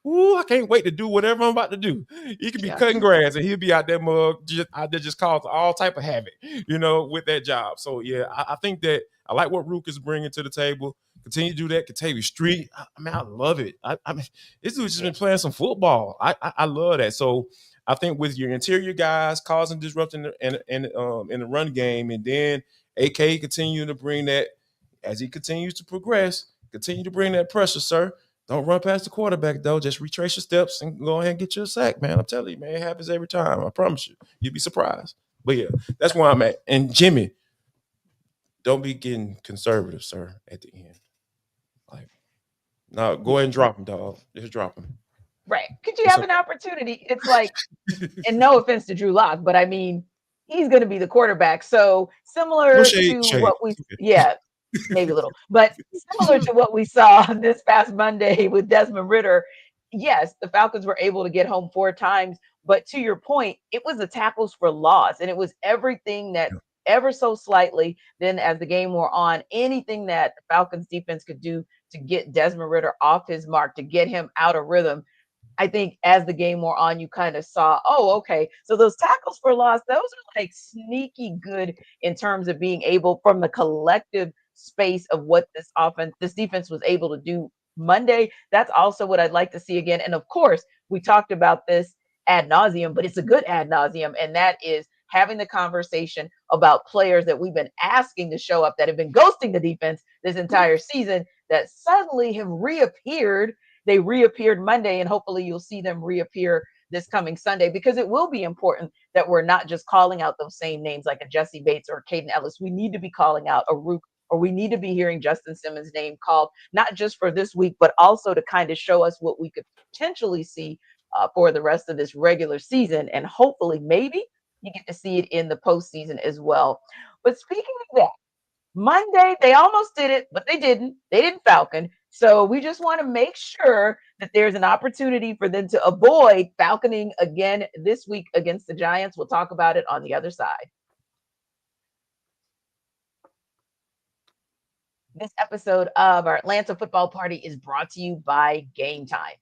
I can't wait to do whatever I'm about to do. He could be cutting grass and he'll be out there just causing all type of havoc, with that job. So yeah, I think that I like what Rook is bringing to the table. Continue to do that. Katavi Street, I love it. I mean, this dude's just been playing some football. I love that. So I think with your interior guys causing disruption in the run game, and then AK continuing to bring that as he continues to progress, continue to bring that pressure, sir. Don't run past the quarterback, though. Just retrace your steps and go ahead and get you a sack, man. I'm telling you, man, it happens every time. I promise you. You'd be surprised. But yeah, that's where I'm at. And Jimmy, don't be getting conservative, sir, at the end. Like, no, go ahead and drop him, dog. Just drop him. Right. Could you have an opportunity? It's like, and no offense to Drew Lock, but I mean, he's going to be the quarterback. So similar to what we, maybe a little, but similar to what we saw this past Monday with Desmond Ridder. Yes, the Falcons were able to get home 4 times, but to your point, it was the tackles for loss, and it was everything that ever so slightly. Then as the game wore on, anything that the Falcons defense could do to get Desmond Ridder off his mark, to get him out of rhythm. I think as the game wore on, you kind of saw, okay, so those tackles for loss, those are like sneaky good in terms of being able, from the collective space of what this defense was able to do Monday. That's also what I'd like to see again. And of course, we talked about this ad nauseum, but it's a good ad nauseum, and that is having the conversation about players that we've been asking to show up, that have been ghosting the defense this entire season, that suddenly have reappeared. They reappeared Monday, and hopefully you'll see them reappear this coming Sunday, because it will be important that we're not just calling out those same names like a Jesse Bates or Caden Ellis. We need to be calling out a Rook, or we need to be hearing Justin Simmons' name called, not just for this week, but also to kind of show us what we could potentially see for the rest of this regular season. And hopefully, maybe you get to see it in the postseason as well. But speaking of that, Monday, they almost did it, but they didn't. They didn't Falcon. So we just want to make sure that there's an opportunity for them to avoid falconing again this week against the Giants. We'll talk about it on the other side. This episode of our Atlanta Football Party is brought to you by Game Time.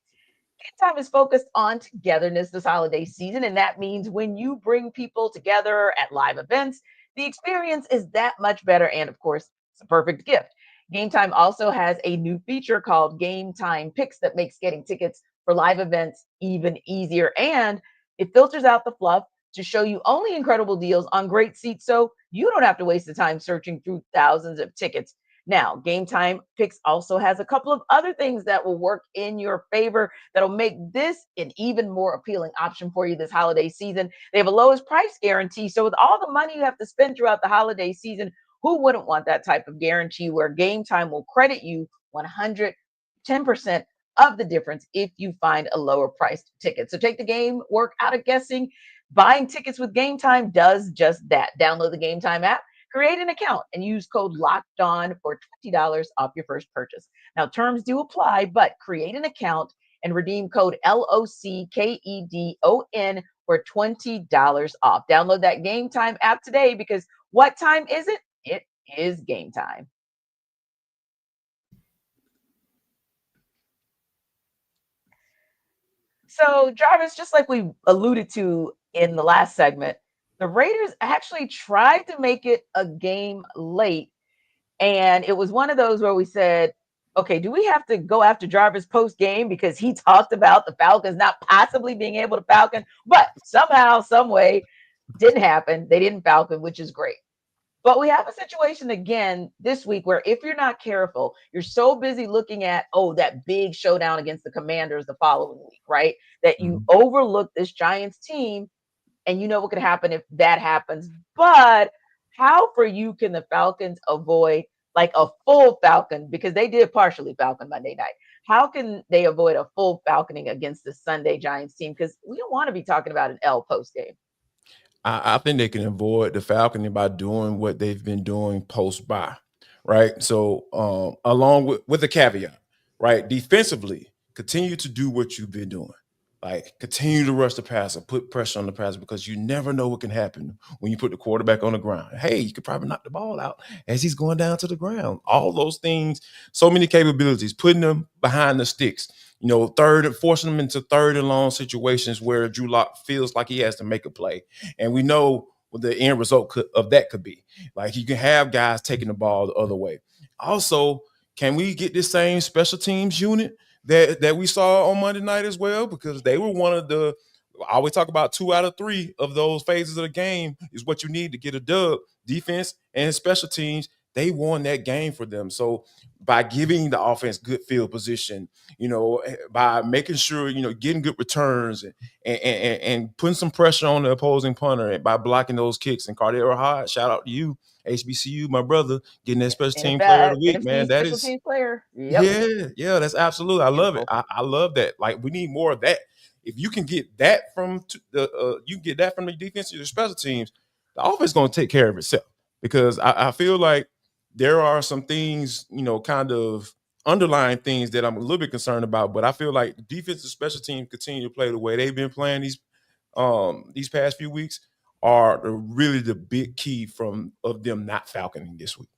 Game Time is focused on togetherness this holiday season, and that means when you bring people together at live events, the experience is that much better, and of course, it's a perfect gift. Game Time also has a new feature called Game Time Picks that makes getting tickets for live events even easier, and it filters out the fluff to show you only incredible deals on great seats, so you don't have to waste the time searching through thousands of tickets. Now, Game Time Picks also has a couple of other things that will work in your favor that'll make this an even more appealing option for you this holiday season. They have a lowest price guarantee. So with all the money you have to spend throughout the holiday season, who wouldn't want that type of guarantee where Game Time will credit you 110% of the difference if you find a lower priced ticket? So take the game work out of guessing. Buying tickets with Game Time does just that. Download the Game Time app, create an account, and use code LOCKEDON for $20 off your first purchase. Now, terms do apply, but create an account and redeem code LOCKEDON for $20 off. Download that Game Time app today, because what time is it? It is game time. So, Jarvis, just like we alluded to in the last segment, the Raiders actually tried to make it a game late. And it was one of those where we said, okay, do we have to go after Jarvis post game because he talked about the Falcons not possibly being able to falcon? But somehow, some way, didn't happen. They didn't falcon, which is great. But we have a situation again this week where if you're not careful, you're so busy looking at, that big showdown against the Commanders the following week, right? That you overlook this Giants team, and you know what could happen if that happens. But how for you can the Falcons avoid like a full falcon, because they did partially falcon Monday night? How can they avoid a full falconing against the Sunday Giants team? Because we don't want to be talking about an L post game. I think they can avoid the falconing by doing what they've been doing post bye, right? So along with the caveat, right? Defensively, continue to do what you've been doing. Like, continue to rush the passer, put pressure on the passer, because you never know what can happen when you put the quarterback on the ground. Hey, you could probably knock the ball out as he's going down to the ground. All those things, so many capabilities, putting them behind the sticks, forcing them into third and long situations where Drew Lock feels like he has to make a play. And we know what the end result of that could be. Like, you can have guys taking the ball the other way. Also, can we get this same special teams unit that we saw on Monday night as well? Because they were one of the, I always talk about 2 out of 3 of those phases of the game is what you need to get a dub. Defense and special teams, they won that game for them. So by giving the offense good field position, by making sure, getting good returns and putting some pressure on the opposing punter, and by blocking those kicks. And Cardero Hod, shout out to you, HBCU, my brother, getting that special team player of the week, man. That is team player. Yep. Yeah, that's absolutely. I love it. I love that. Like, we need more of that. If you can get that from the defense to the special teams, the offense is going to take care of itself. Because I feel like there are some things, kind of underlying things that I'm a little bit concerned about. But I feel like defensive special teams continue to play the way they've been playing these past few weeks are really the big key of them not falconing this week.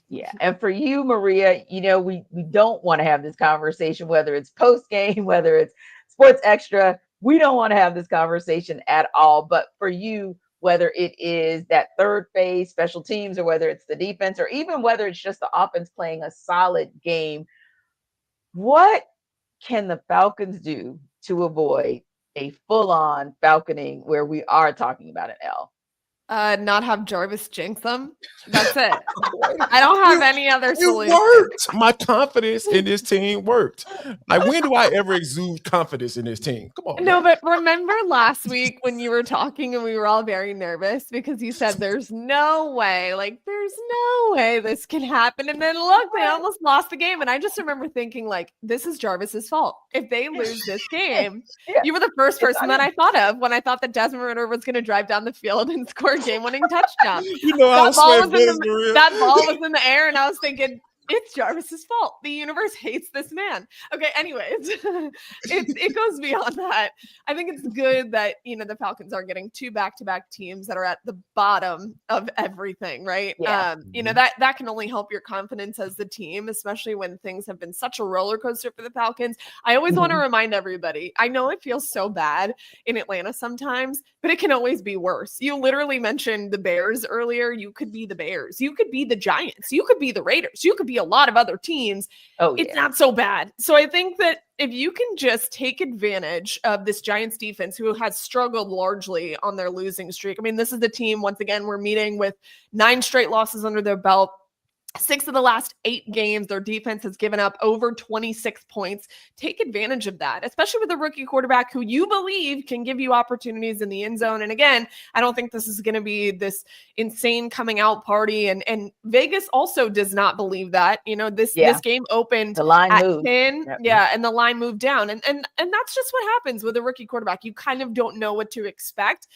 Yeah. And for you, Maria, we don't want to have this conversation, whether it's post game, whether it's Sports Extra. We don't want to have this conversation at all. But for you, whether it is that third phase special teams, or whether it's the defense, or even whether it's just the offense playing a solid game, what can the Falcons do to avoid a full-on falconing where we are talking about an L? Not have Jarvis jinx them. That's it. I don't have any other solution. It worked. My confidence in this team worked. Like, when do I ever exude confidence in this team? Come on. No, but remember last week when you were talking and we were all very nervous because you said there's no way this can happen. And then look, they almost lost the game. And I just remember thinking, like, this is Jarvis's fault. If they lose this game, you were the first person that I thought of when I thought that Desmond Ridder was going to drive down the field and score game-winning touchdown. That ball was in the air, and I was thinking, It's Jarvis's fault. The universe hates this man. Okay, anyways, it goes beyond that. I think it's good that, the Falcons are getting 2 back-to-back teams that are at the bottom of everything, right? Yeah. That can only help your confidence as the team, especially when things have been such a roller coaster for the Falcons. I always want to remind everybody, I know it feels so bad in Atlanta sometimes, but it can always be worse. You literally mentioned the Bears earlier. You could be the Bears. You could be the Giants. You could be the Raiders. You could be a lot of other teams. It's not so bad. So I think that if you can just take advantage of this Giants defense, who has struggled largely on their losing streak. I mean, this is the team, once again, we're meeting with 9 straight losses under their belt. 6 of the last 8 games, their defense has given up over 26 points. Take advantage of that, especially with a rookie quarterback who you believe can give you opportunities in the end zone. And again, I don't think this is going to be this insane coming out party. And Vegas also does not believe that. This game opened the line at moved. 10. And the line moved down. And that's just what happens with a rookie quarterback. You kind of don't know what to expect,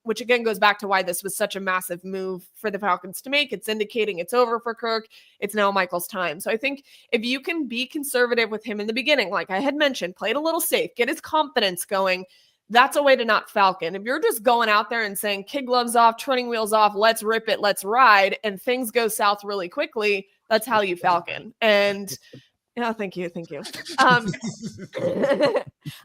which again goes back to why this was such a massive move for the Falcons to make. It's indicating it's over for Kirk. It's now Michael's time. So I think if you can be conservative with him in the beginning, like I had mentioned, play it a little safe, get his confidence going, that's a way to not Falcon. If you're just going out there and saying kid gloves off, training wheels off, let's rip it, let's ride, and things go south really quickly, that's how you Falcon. And thank you.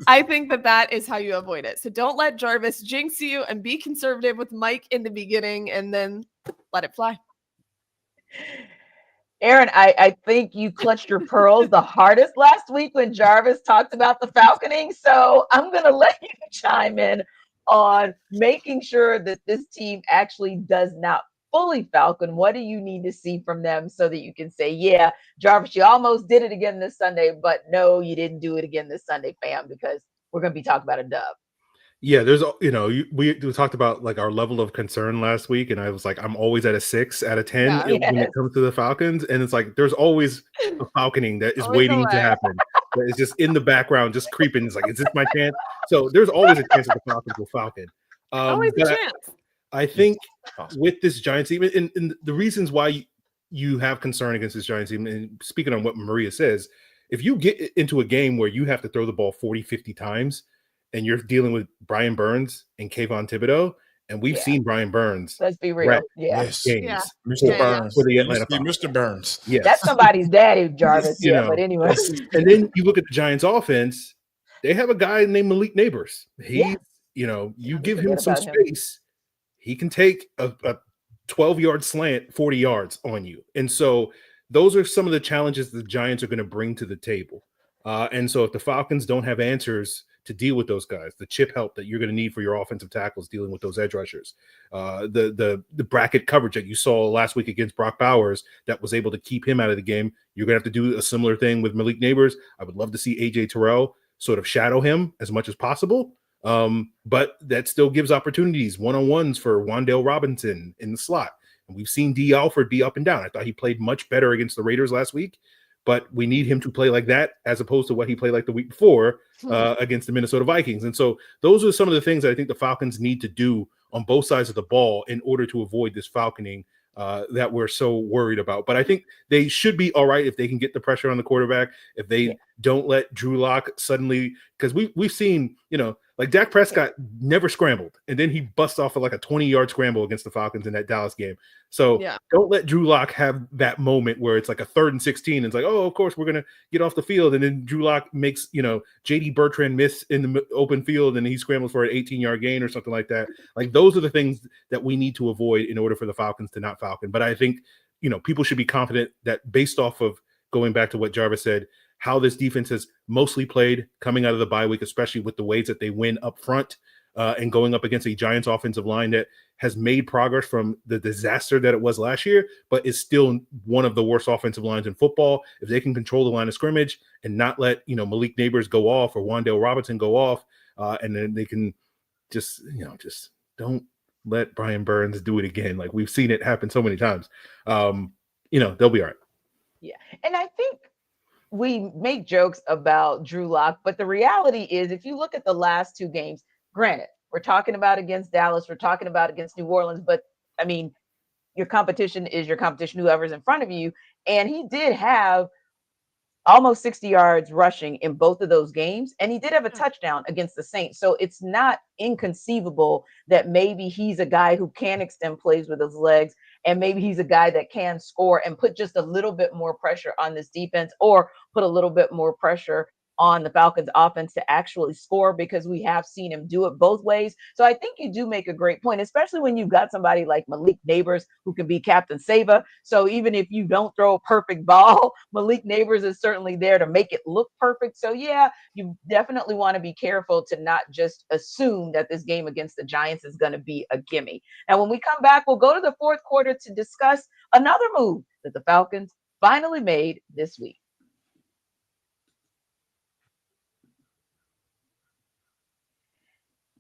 I think that is how you avoid it. So don't let Jarvis jinx you, and be conservative with Mike in the beginning, and then let it fly. Aaron, I think you clutched your pearls the hardest last week when Jarvis talked about the falconing. So I'm going to let you chime in on making sure that this team actually does not fully falcon. What do you need to see from them so that you can say, yeah, Jarvis, you almost did it again this Sunday, but no, you didn't do it again this Sunday, fam, because we're going to be talking about a dub. Yeah, there's, we talked about like our level of concern last week, and I was like, I'm always at a 6 out of 10 when it comes to the Falcons, and it's like there's always a falconing that is waiting to happen. That is just in the background, just creeping. It's like, is this my chance? So there's always a chance that the Falcons will falcon. Always a chance. I think with this Giants team, and the reasons why you have concern against this Giants team, and speaking on what Maria says, if you get into a game where you have to throw the ball 40, 50 times, and you're dealing with Brian Burns and Kayvon Thibodeau, and we've seen Brian Burns. Let's be real. Yes. Mr. Burns. For the Atlanta Falcons. Mr. Burns. Yes. That's somebody's daddy, Jarvis. But anyway. And then you look at the Giants offense, they have a guy named Malik Neighbors. You give him some space, he can take a 12-yard slant 40 yards on you. And so those are some of the challenges the Giants are going to bring to the table. And so if the Falcons don't have answers to deal with those guys, the chip help that you're going to need for your offensive tackles dealing with those edge rushers, the bracket coverage that you saw last week against Brock Bowers that was able to keep him out of the game, you're going to have to do a similar thing with Malik Neighbors. I would love to see AJ Terrell sort of shadow him as much as possible, but that still gives opportunities, one-on-ones for Wan'Dale Robinson in the slot. And we've seen D. Alford be up and down. I thought he played much better against the Raiders last week, but we need him to play like that as opposed to what he played like the week before against the Minnesota Vikings. And so those are some of the things that I think the Falcons need to do on both sides of the ball in order to avoid this falconing that we're so worried about. But I think they should be all right if they can get the pressure on the quarterback, if they don't let Drew Lock suddenly, because we've seen, like Dak Prescott never scrambled, and then he busts off like a 20-yard scramble against the Falcons in that Dallas game. So don't let Drew Lock have that moment where it's like a 3rd and 16, and it's like, oh, of course we're gonna get off the field, and then Drew Lock makes JD Bertrand miss in the open field, and he scrambles for an 18-yard gain or something like that. Like those are the things that we need to avoid in order for the Falcons to not falcon. But I think people should be confident that based off of going back to what Jarvis said, how this defense has mostly played coming out of the bye week, especially with the ways that they win up front and going up against a Giants offensive line that has made progress from the disaster that it was last year, but is still one of the worst offensive lines in football. If they can control the line of scrimmage and not let, Malik Neighbors go off or Wan'Dale Robinson go off, and then they can just don't let Brian Burns do it again. Like we've seen it happen so many times. They'll be all right. Yeah. And I think we make jokes about Drew Lock, but the reality is if you look at the last 2 games, granted, we're talking about against Dallas, we're talking about against New Orleans, but I mean, your competition is your competition, whoever's in front of you. And he did have almost 60 yards rushing in both of those games. And he did have a touchdown against the Saints. So it's not inconceivable that maybe he's a guy who can extend plays with his legs. And maybe he's a guy that can score and put just a little bit more pressure on this defense, or put a little bit more pressure on the Falcons offense to actually score, because we have seen him do it both ways. So I think you do make a great point, especially when you've got somebody like Malik Neighbors who can be Captain Sava. So even if you don't throw a perfect ball, Malik Neighbors is certainly there to make it look perfect. So yeah, you definitely want to be careful to not just assume that this game against the Giants is going to be a gimme. And when we come back, we'll go to the fourth quarter to discuss another move that the Falcons finally made this week.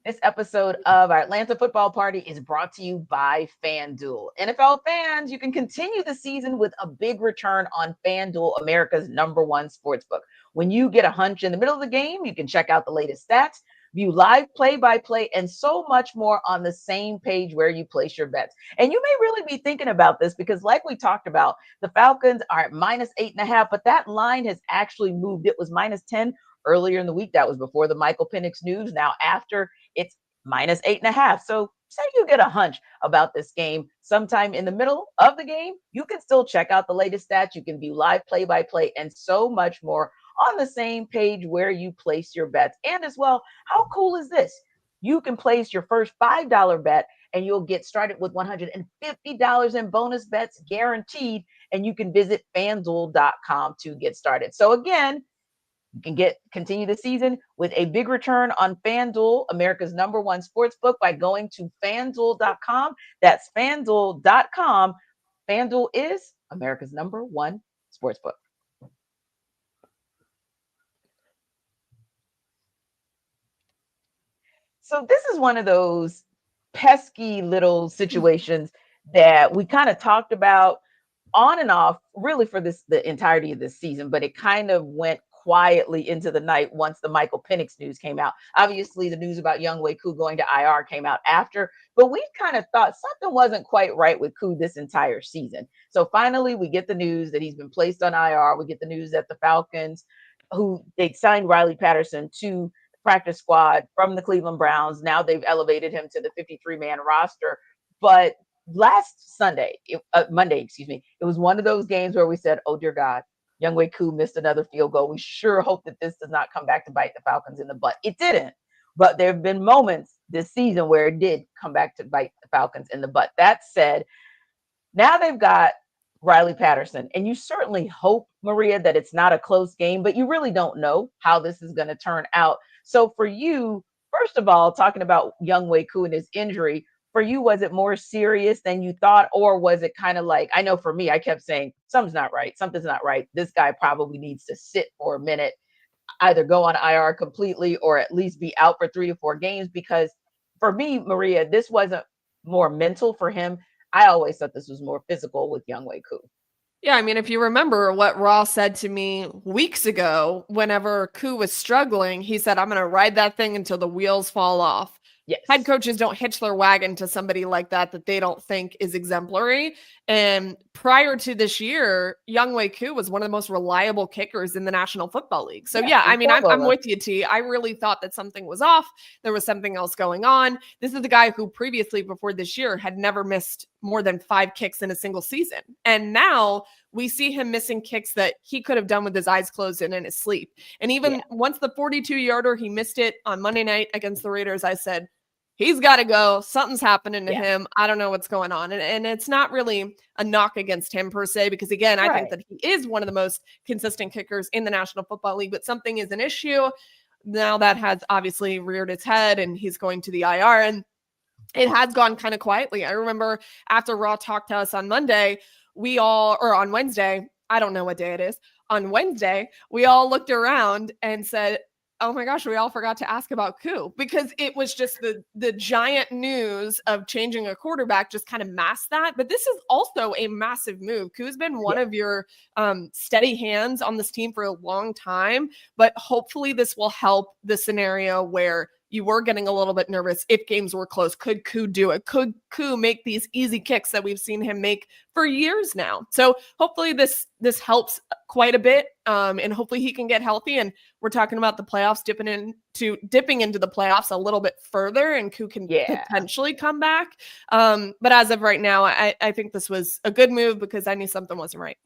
This episode of our Atlanta Football Party is brought to you by FanDuel. NFL fans, you can continue the season with a big return on FanDuel, America's #1 sportsbook. When you get a hunch in the middle of the game, you can check out the latest stats, view live play-by-play, and so much more on the same page where you place your bets. And you may really be thinking about this because, like we talked about, the Falcons are at -8.5, but that line has actually moved. It was -10 earlier in the week. That was before the Michael Penix news. Now, after, it's -8.5. So say you get a hunch about this game sometime in the middle of the game, you can still check out the latest stats. You can view live play-by-play and so much more on the same page where you place your bets. And as well, how cool is this? You can place your first $5 bet and you'll get started with $150 in bonus bets guaranteed. And you can visit FanDuel.com to get started. So again, you can continue the season with a big return on FanDuel, America's #1 sportsbook, by going to FanDuel.com. That's FanDuel.com. FanDuel is America's #1 sportsbook. So this is one of those pesky little situations that we kind of talked about on and off really for the entirety of this season, but it kind of went quietly into the night once the Michael Penix news came out. Obviously, the news about Younghoe Koo going to IR came out after, but we kind of thought something wasn't quite right with Koo this entire season. So finally, we get the news that he's been placed on IR. We get the news that the Falcons, who they signed Riley Patterson to the practice squad from the Cleveland Browns. Now they've elevated him to the 53-man roster. But last Monday, it was one of those games where we said, oh, dear God, Younghoe Koo missed another field goal. We sure hope that this does not come back to bite the Falcons in the butt. It didn't, but there have been moments this season where it did come back to bite the Falcons in the butt. That said, now they've got Riley Patterson, and you certainly hope, Maria, that it's not a close game, but you really don't know how this is going to turn out. So for you, first of all, talking about Younghoe Koo and his injury, for you, was it more serious than you thought? Or was it kind of like, I know for me, I kept saying, something's not right. Something's not right. This guy probably needs to sit for a minute, either go on IR completely or at least be out for 3 to 4 games. Because for me, Maria, this wasn't more mental for him. I always thought this was more physical with Younghoe Koo. Yeah, I mean, if you remember what Ross said to me weeks ago, whenever Koo was struggling, he said, I'm going to ride that thing until the wheels fall off. Yes. Head coaches don't hitch their wagon to somebody like that they don't think is exemplary. And prior to this year, Younghoe Koo was one of the most reliable kickers in the National Football League. So yeah, I mean, I'm with you, T. I really thought that something was off. There was something else going on. This is the guy who previously, before this year, had never missed more than 5 kicks in a single season. And now we see him missing kicks that he could have done with his eyes closed and in his sleep. And even once the 42-yarder, he missed it on Monday night against the Raiders, I said, he's got to go. Something's happening to him. I don't know what's going on. And it's not really a knock against him per se, because again, I think that he is one of the most consistent kickers in the National Football League, but something is an issue. Now that has obviously reared its head and he's going to the IR, and it has gone kind of quietly. I remember after Raw talked to us on Monday, on Wednesday, I don't know what day it is. On Wednesday, we all looked around and said, oh my gosh, we all forgot to ask about Koo, because it was just the giant news of changing a quarterback just kind of masked that. But this is also a massive move. Koo's been one of your steady hands on this team for a long time, but hopefully this will help the scenario where you were getting a little bit nervous if games were close. Could Koo do it? Could Koo make these easy kicks that we've seen him make for years now? So hopefully this helps quite a bit, and hopefully he can get healthy. And we're talking about the playoffs, dipping into the playoffs a little bit further, and Koo can potentially come back. But as of right now, I think this was a good move because I knew something wasn't right.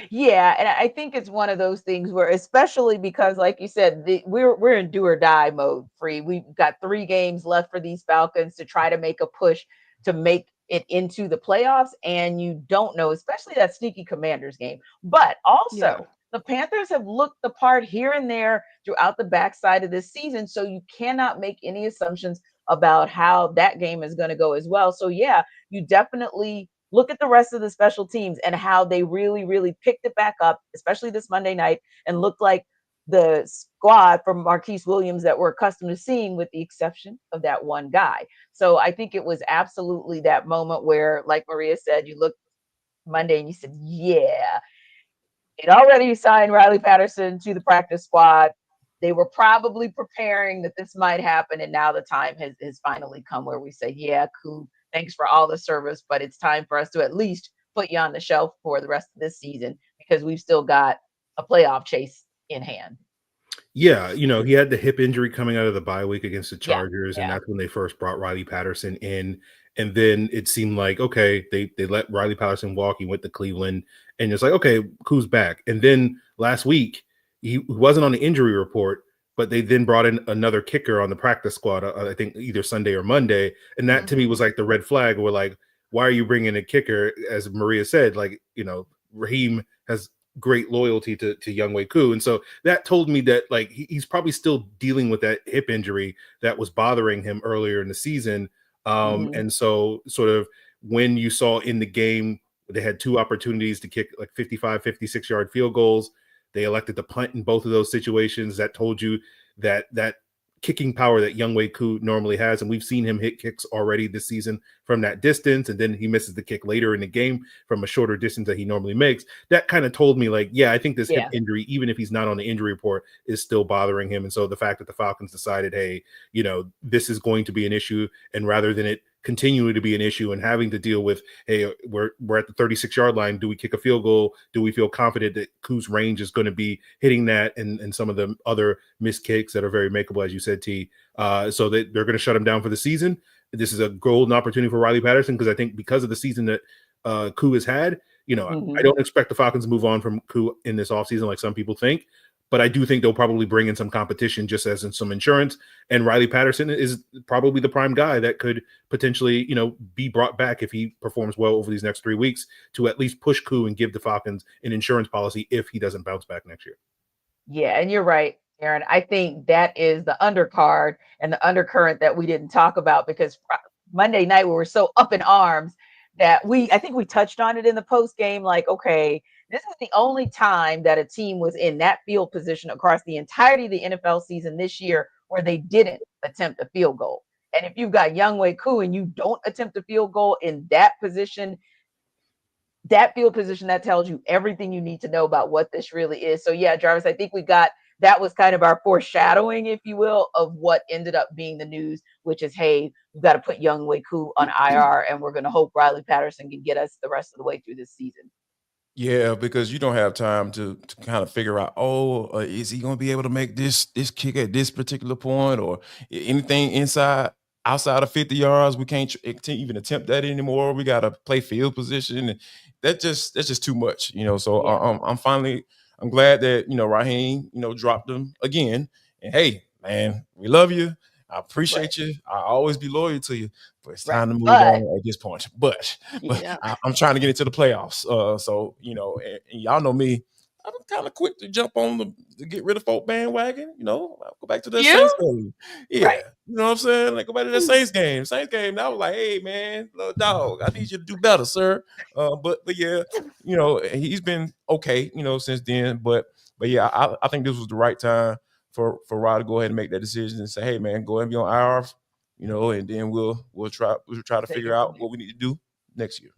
Yeah, and I think it's one of those things where, especially because, like you said, we're in do or die mode. We've got 3 games left for these Falcons to try to make a push to make it into the playoffs, and you don't know, especially that sneaky Commanders game. But also, the Panthers have looked the part here and there throughout the backside of this season, so you cannot make any assumptions about how that game is going to go as well. So yeah, you definitely look at the rest of the special teams and how they really, really picked it back up, especially this Monday night, and looked like the squad from Marquise Williams that we're accustomed to seeing, with the exception of that one guy. So I think it was absolutely that moment where, like Maria said, you looked Monday and you said, yeah, it already signed Riley Patterson to the practice squad. They were probably preparing that this might happen, and now the time has finally come where we say, yeah, cool. Thanks for all the service, but it's time for us to at least put you on the shelf for the rest of this season, because we've still got a playoff chase in hand. Yeah, he had the hip injury coming out of the bye week against the Chargers, and that's when they first brought Riley Patterson in. And then it seemed like, okay, they let Riley Patterson walk. He went to Cleveland, and it's like, okay, who's back? And then last week, he wasn't on the injury report, but they then brought in another kicker on the practice squad, I think either Sunday or Monday. And that to me was like the red flag. We're like, why are you bringing a kicker? As Maria said, like, Raheem has great loyalty to Younghoe Koo. And so that told me that, like, he's probably still dealing with that hip injury that was bothering him earlier in the season. And so sort of when you saw in the game, they had 2 opportunities to kick like 55, 56-yard field goals. They elected to punt in both of those situations. That told you that kicking power that Younghoe Koo normally has. And we've seen him hit kicks already this season from that distance. And then he misses the kick later in the game from a shorter distance that he normally makes. That kind of told me, like, yeah, I think this hip injury, even if he's not on the injury report, is still bothering him. And so the fact that the Falcons decided, hey, this is going to be an issue. And rather than it continuing to be an issue and having to deal with, hey, we're at the 36-yard line. Do we kick a field goal? Do we feel confident that Koo's range is going to be hitting that and some of the other missed kicks that are very makeable, as you said, T? So that they're going to shut him down for the season. This is a golden opportunity for Riley Patterson, because I think because of the season that Koo has had, I don't expect the Falcons to move on from Koo in this offseason like some people think. But I do think they'll probably bring in some competition, just as in some insurance. And Riley Patterson is probably the prime guy that could potentially, be brought back if he performs well over these next 3 weeks, to at least push Koo and give the Falcons an insurance policy if he doesn't bounce back next year. Yeah, and you're right, Aaron. I think that is the undercard and the undercurrent that we didn't talk about, because Monday night we were so up in arms that I think we touched on it in the post game, like, okay, this is the only time that a team was in that field position across the entirety of the NFL season this year where they didn't attempt a field goal. And if you've got Younghoe Koo and you don't attempt a field goal in that position, that field position, that tells you everything you need to know about what this really is. So yeah, Jarvis, I think that was kind of our foreshadowing, if you will, of what ended up being the news, which is, hey, we've got to put Younghoe Koo on IR, and we're going to hope Riley Patterson can get us the rest of the way through this season. Yeah, because you don't have time to kind of figure out, is he going to be able to make this kick at this particular point, or anything outside of 50 yards? We can't even attempt that anymore. We got to play field position, and that's just too much, So I'm glad that Raheem dropped him again. And hey, man, we love you. I appreciate you. I always be loyal to you, but it's time to move on at this point. But I'm trying to get into the playoffs. So and y'all know me. I'm kind of quick to jump on to get rid of folk bandwagon. I'll go back to that Saints game. Yeah, right. You know what I'm saying? Like, go back to that Saints game. And I was like, hey man, little dog, I need you to do better, sir. But yeah, he's been okay, since then. But yeah, I think this was the right time for Rod to go ahead and make that decision and say, hey man, go ahead and be on IR, and then we'll try to figure out what we need to do next year.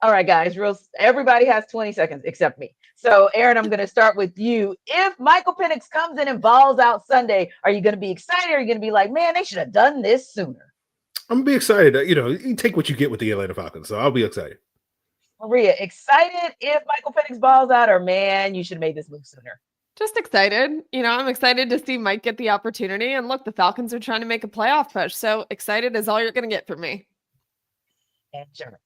All right, guys, everybody has 20 seconds except me. So, Aaron, I'm going to start with you. If Michael Penix comes in and balls out Sunday, are you going to be excited? Or are you going to be like, man, they should have done this sooner? I'm going to be excited. You take what you get with the Atlanta Falcons, so I'll be excited. Maria, excited if Michael Penix balls out, or man, you should have made this move sooner? Just excited. I'm excited to see Mike get the opportunity. And look, the Falcons are trying to make a playoff push. So excited is all you're going to get from me. And Jarvis,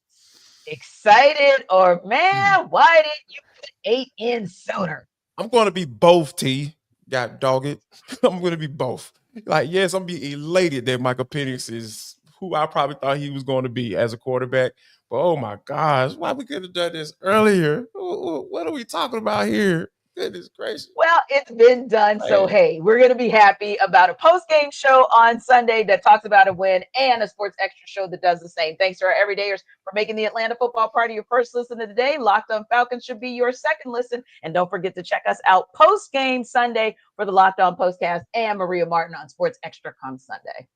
excited or man, why didn't you put 8 in sooner? I'm going to be both, T. God dog it. I'm going to be both. Like, yes, I'm going to be elated that Michael Penix is who I probably thought he was going to be as a quarterback. But, oh, my gosh, why we could have done this earlier? What are we talking about here? Goodness gracious. Well, it's been done. So, hey, we're going to be happy about a post-game show on Sunday that talks about a win and a sports extra show that does the same. Thanks to our everydayers for making the Atlanta Football Party your first listen of the day. Locked On Falcons should be your second listen. And don't forget to check us out post-game Sunday for the Locked On Postcast and Maria Martin on Sports Extra come Sunday.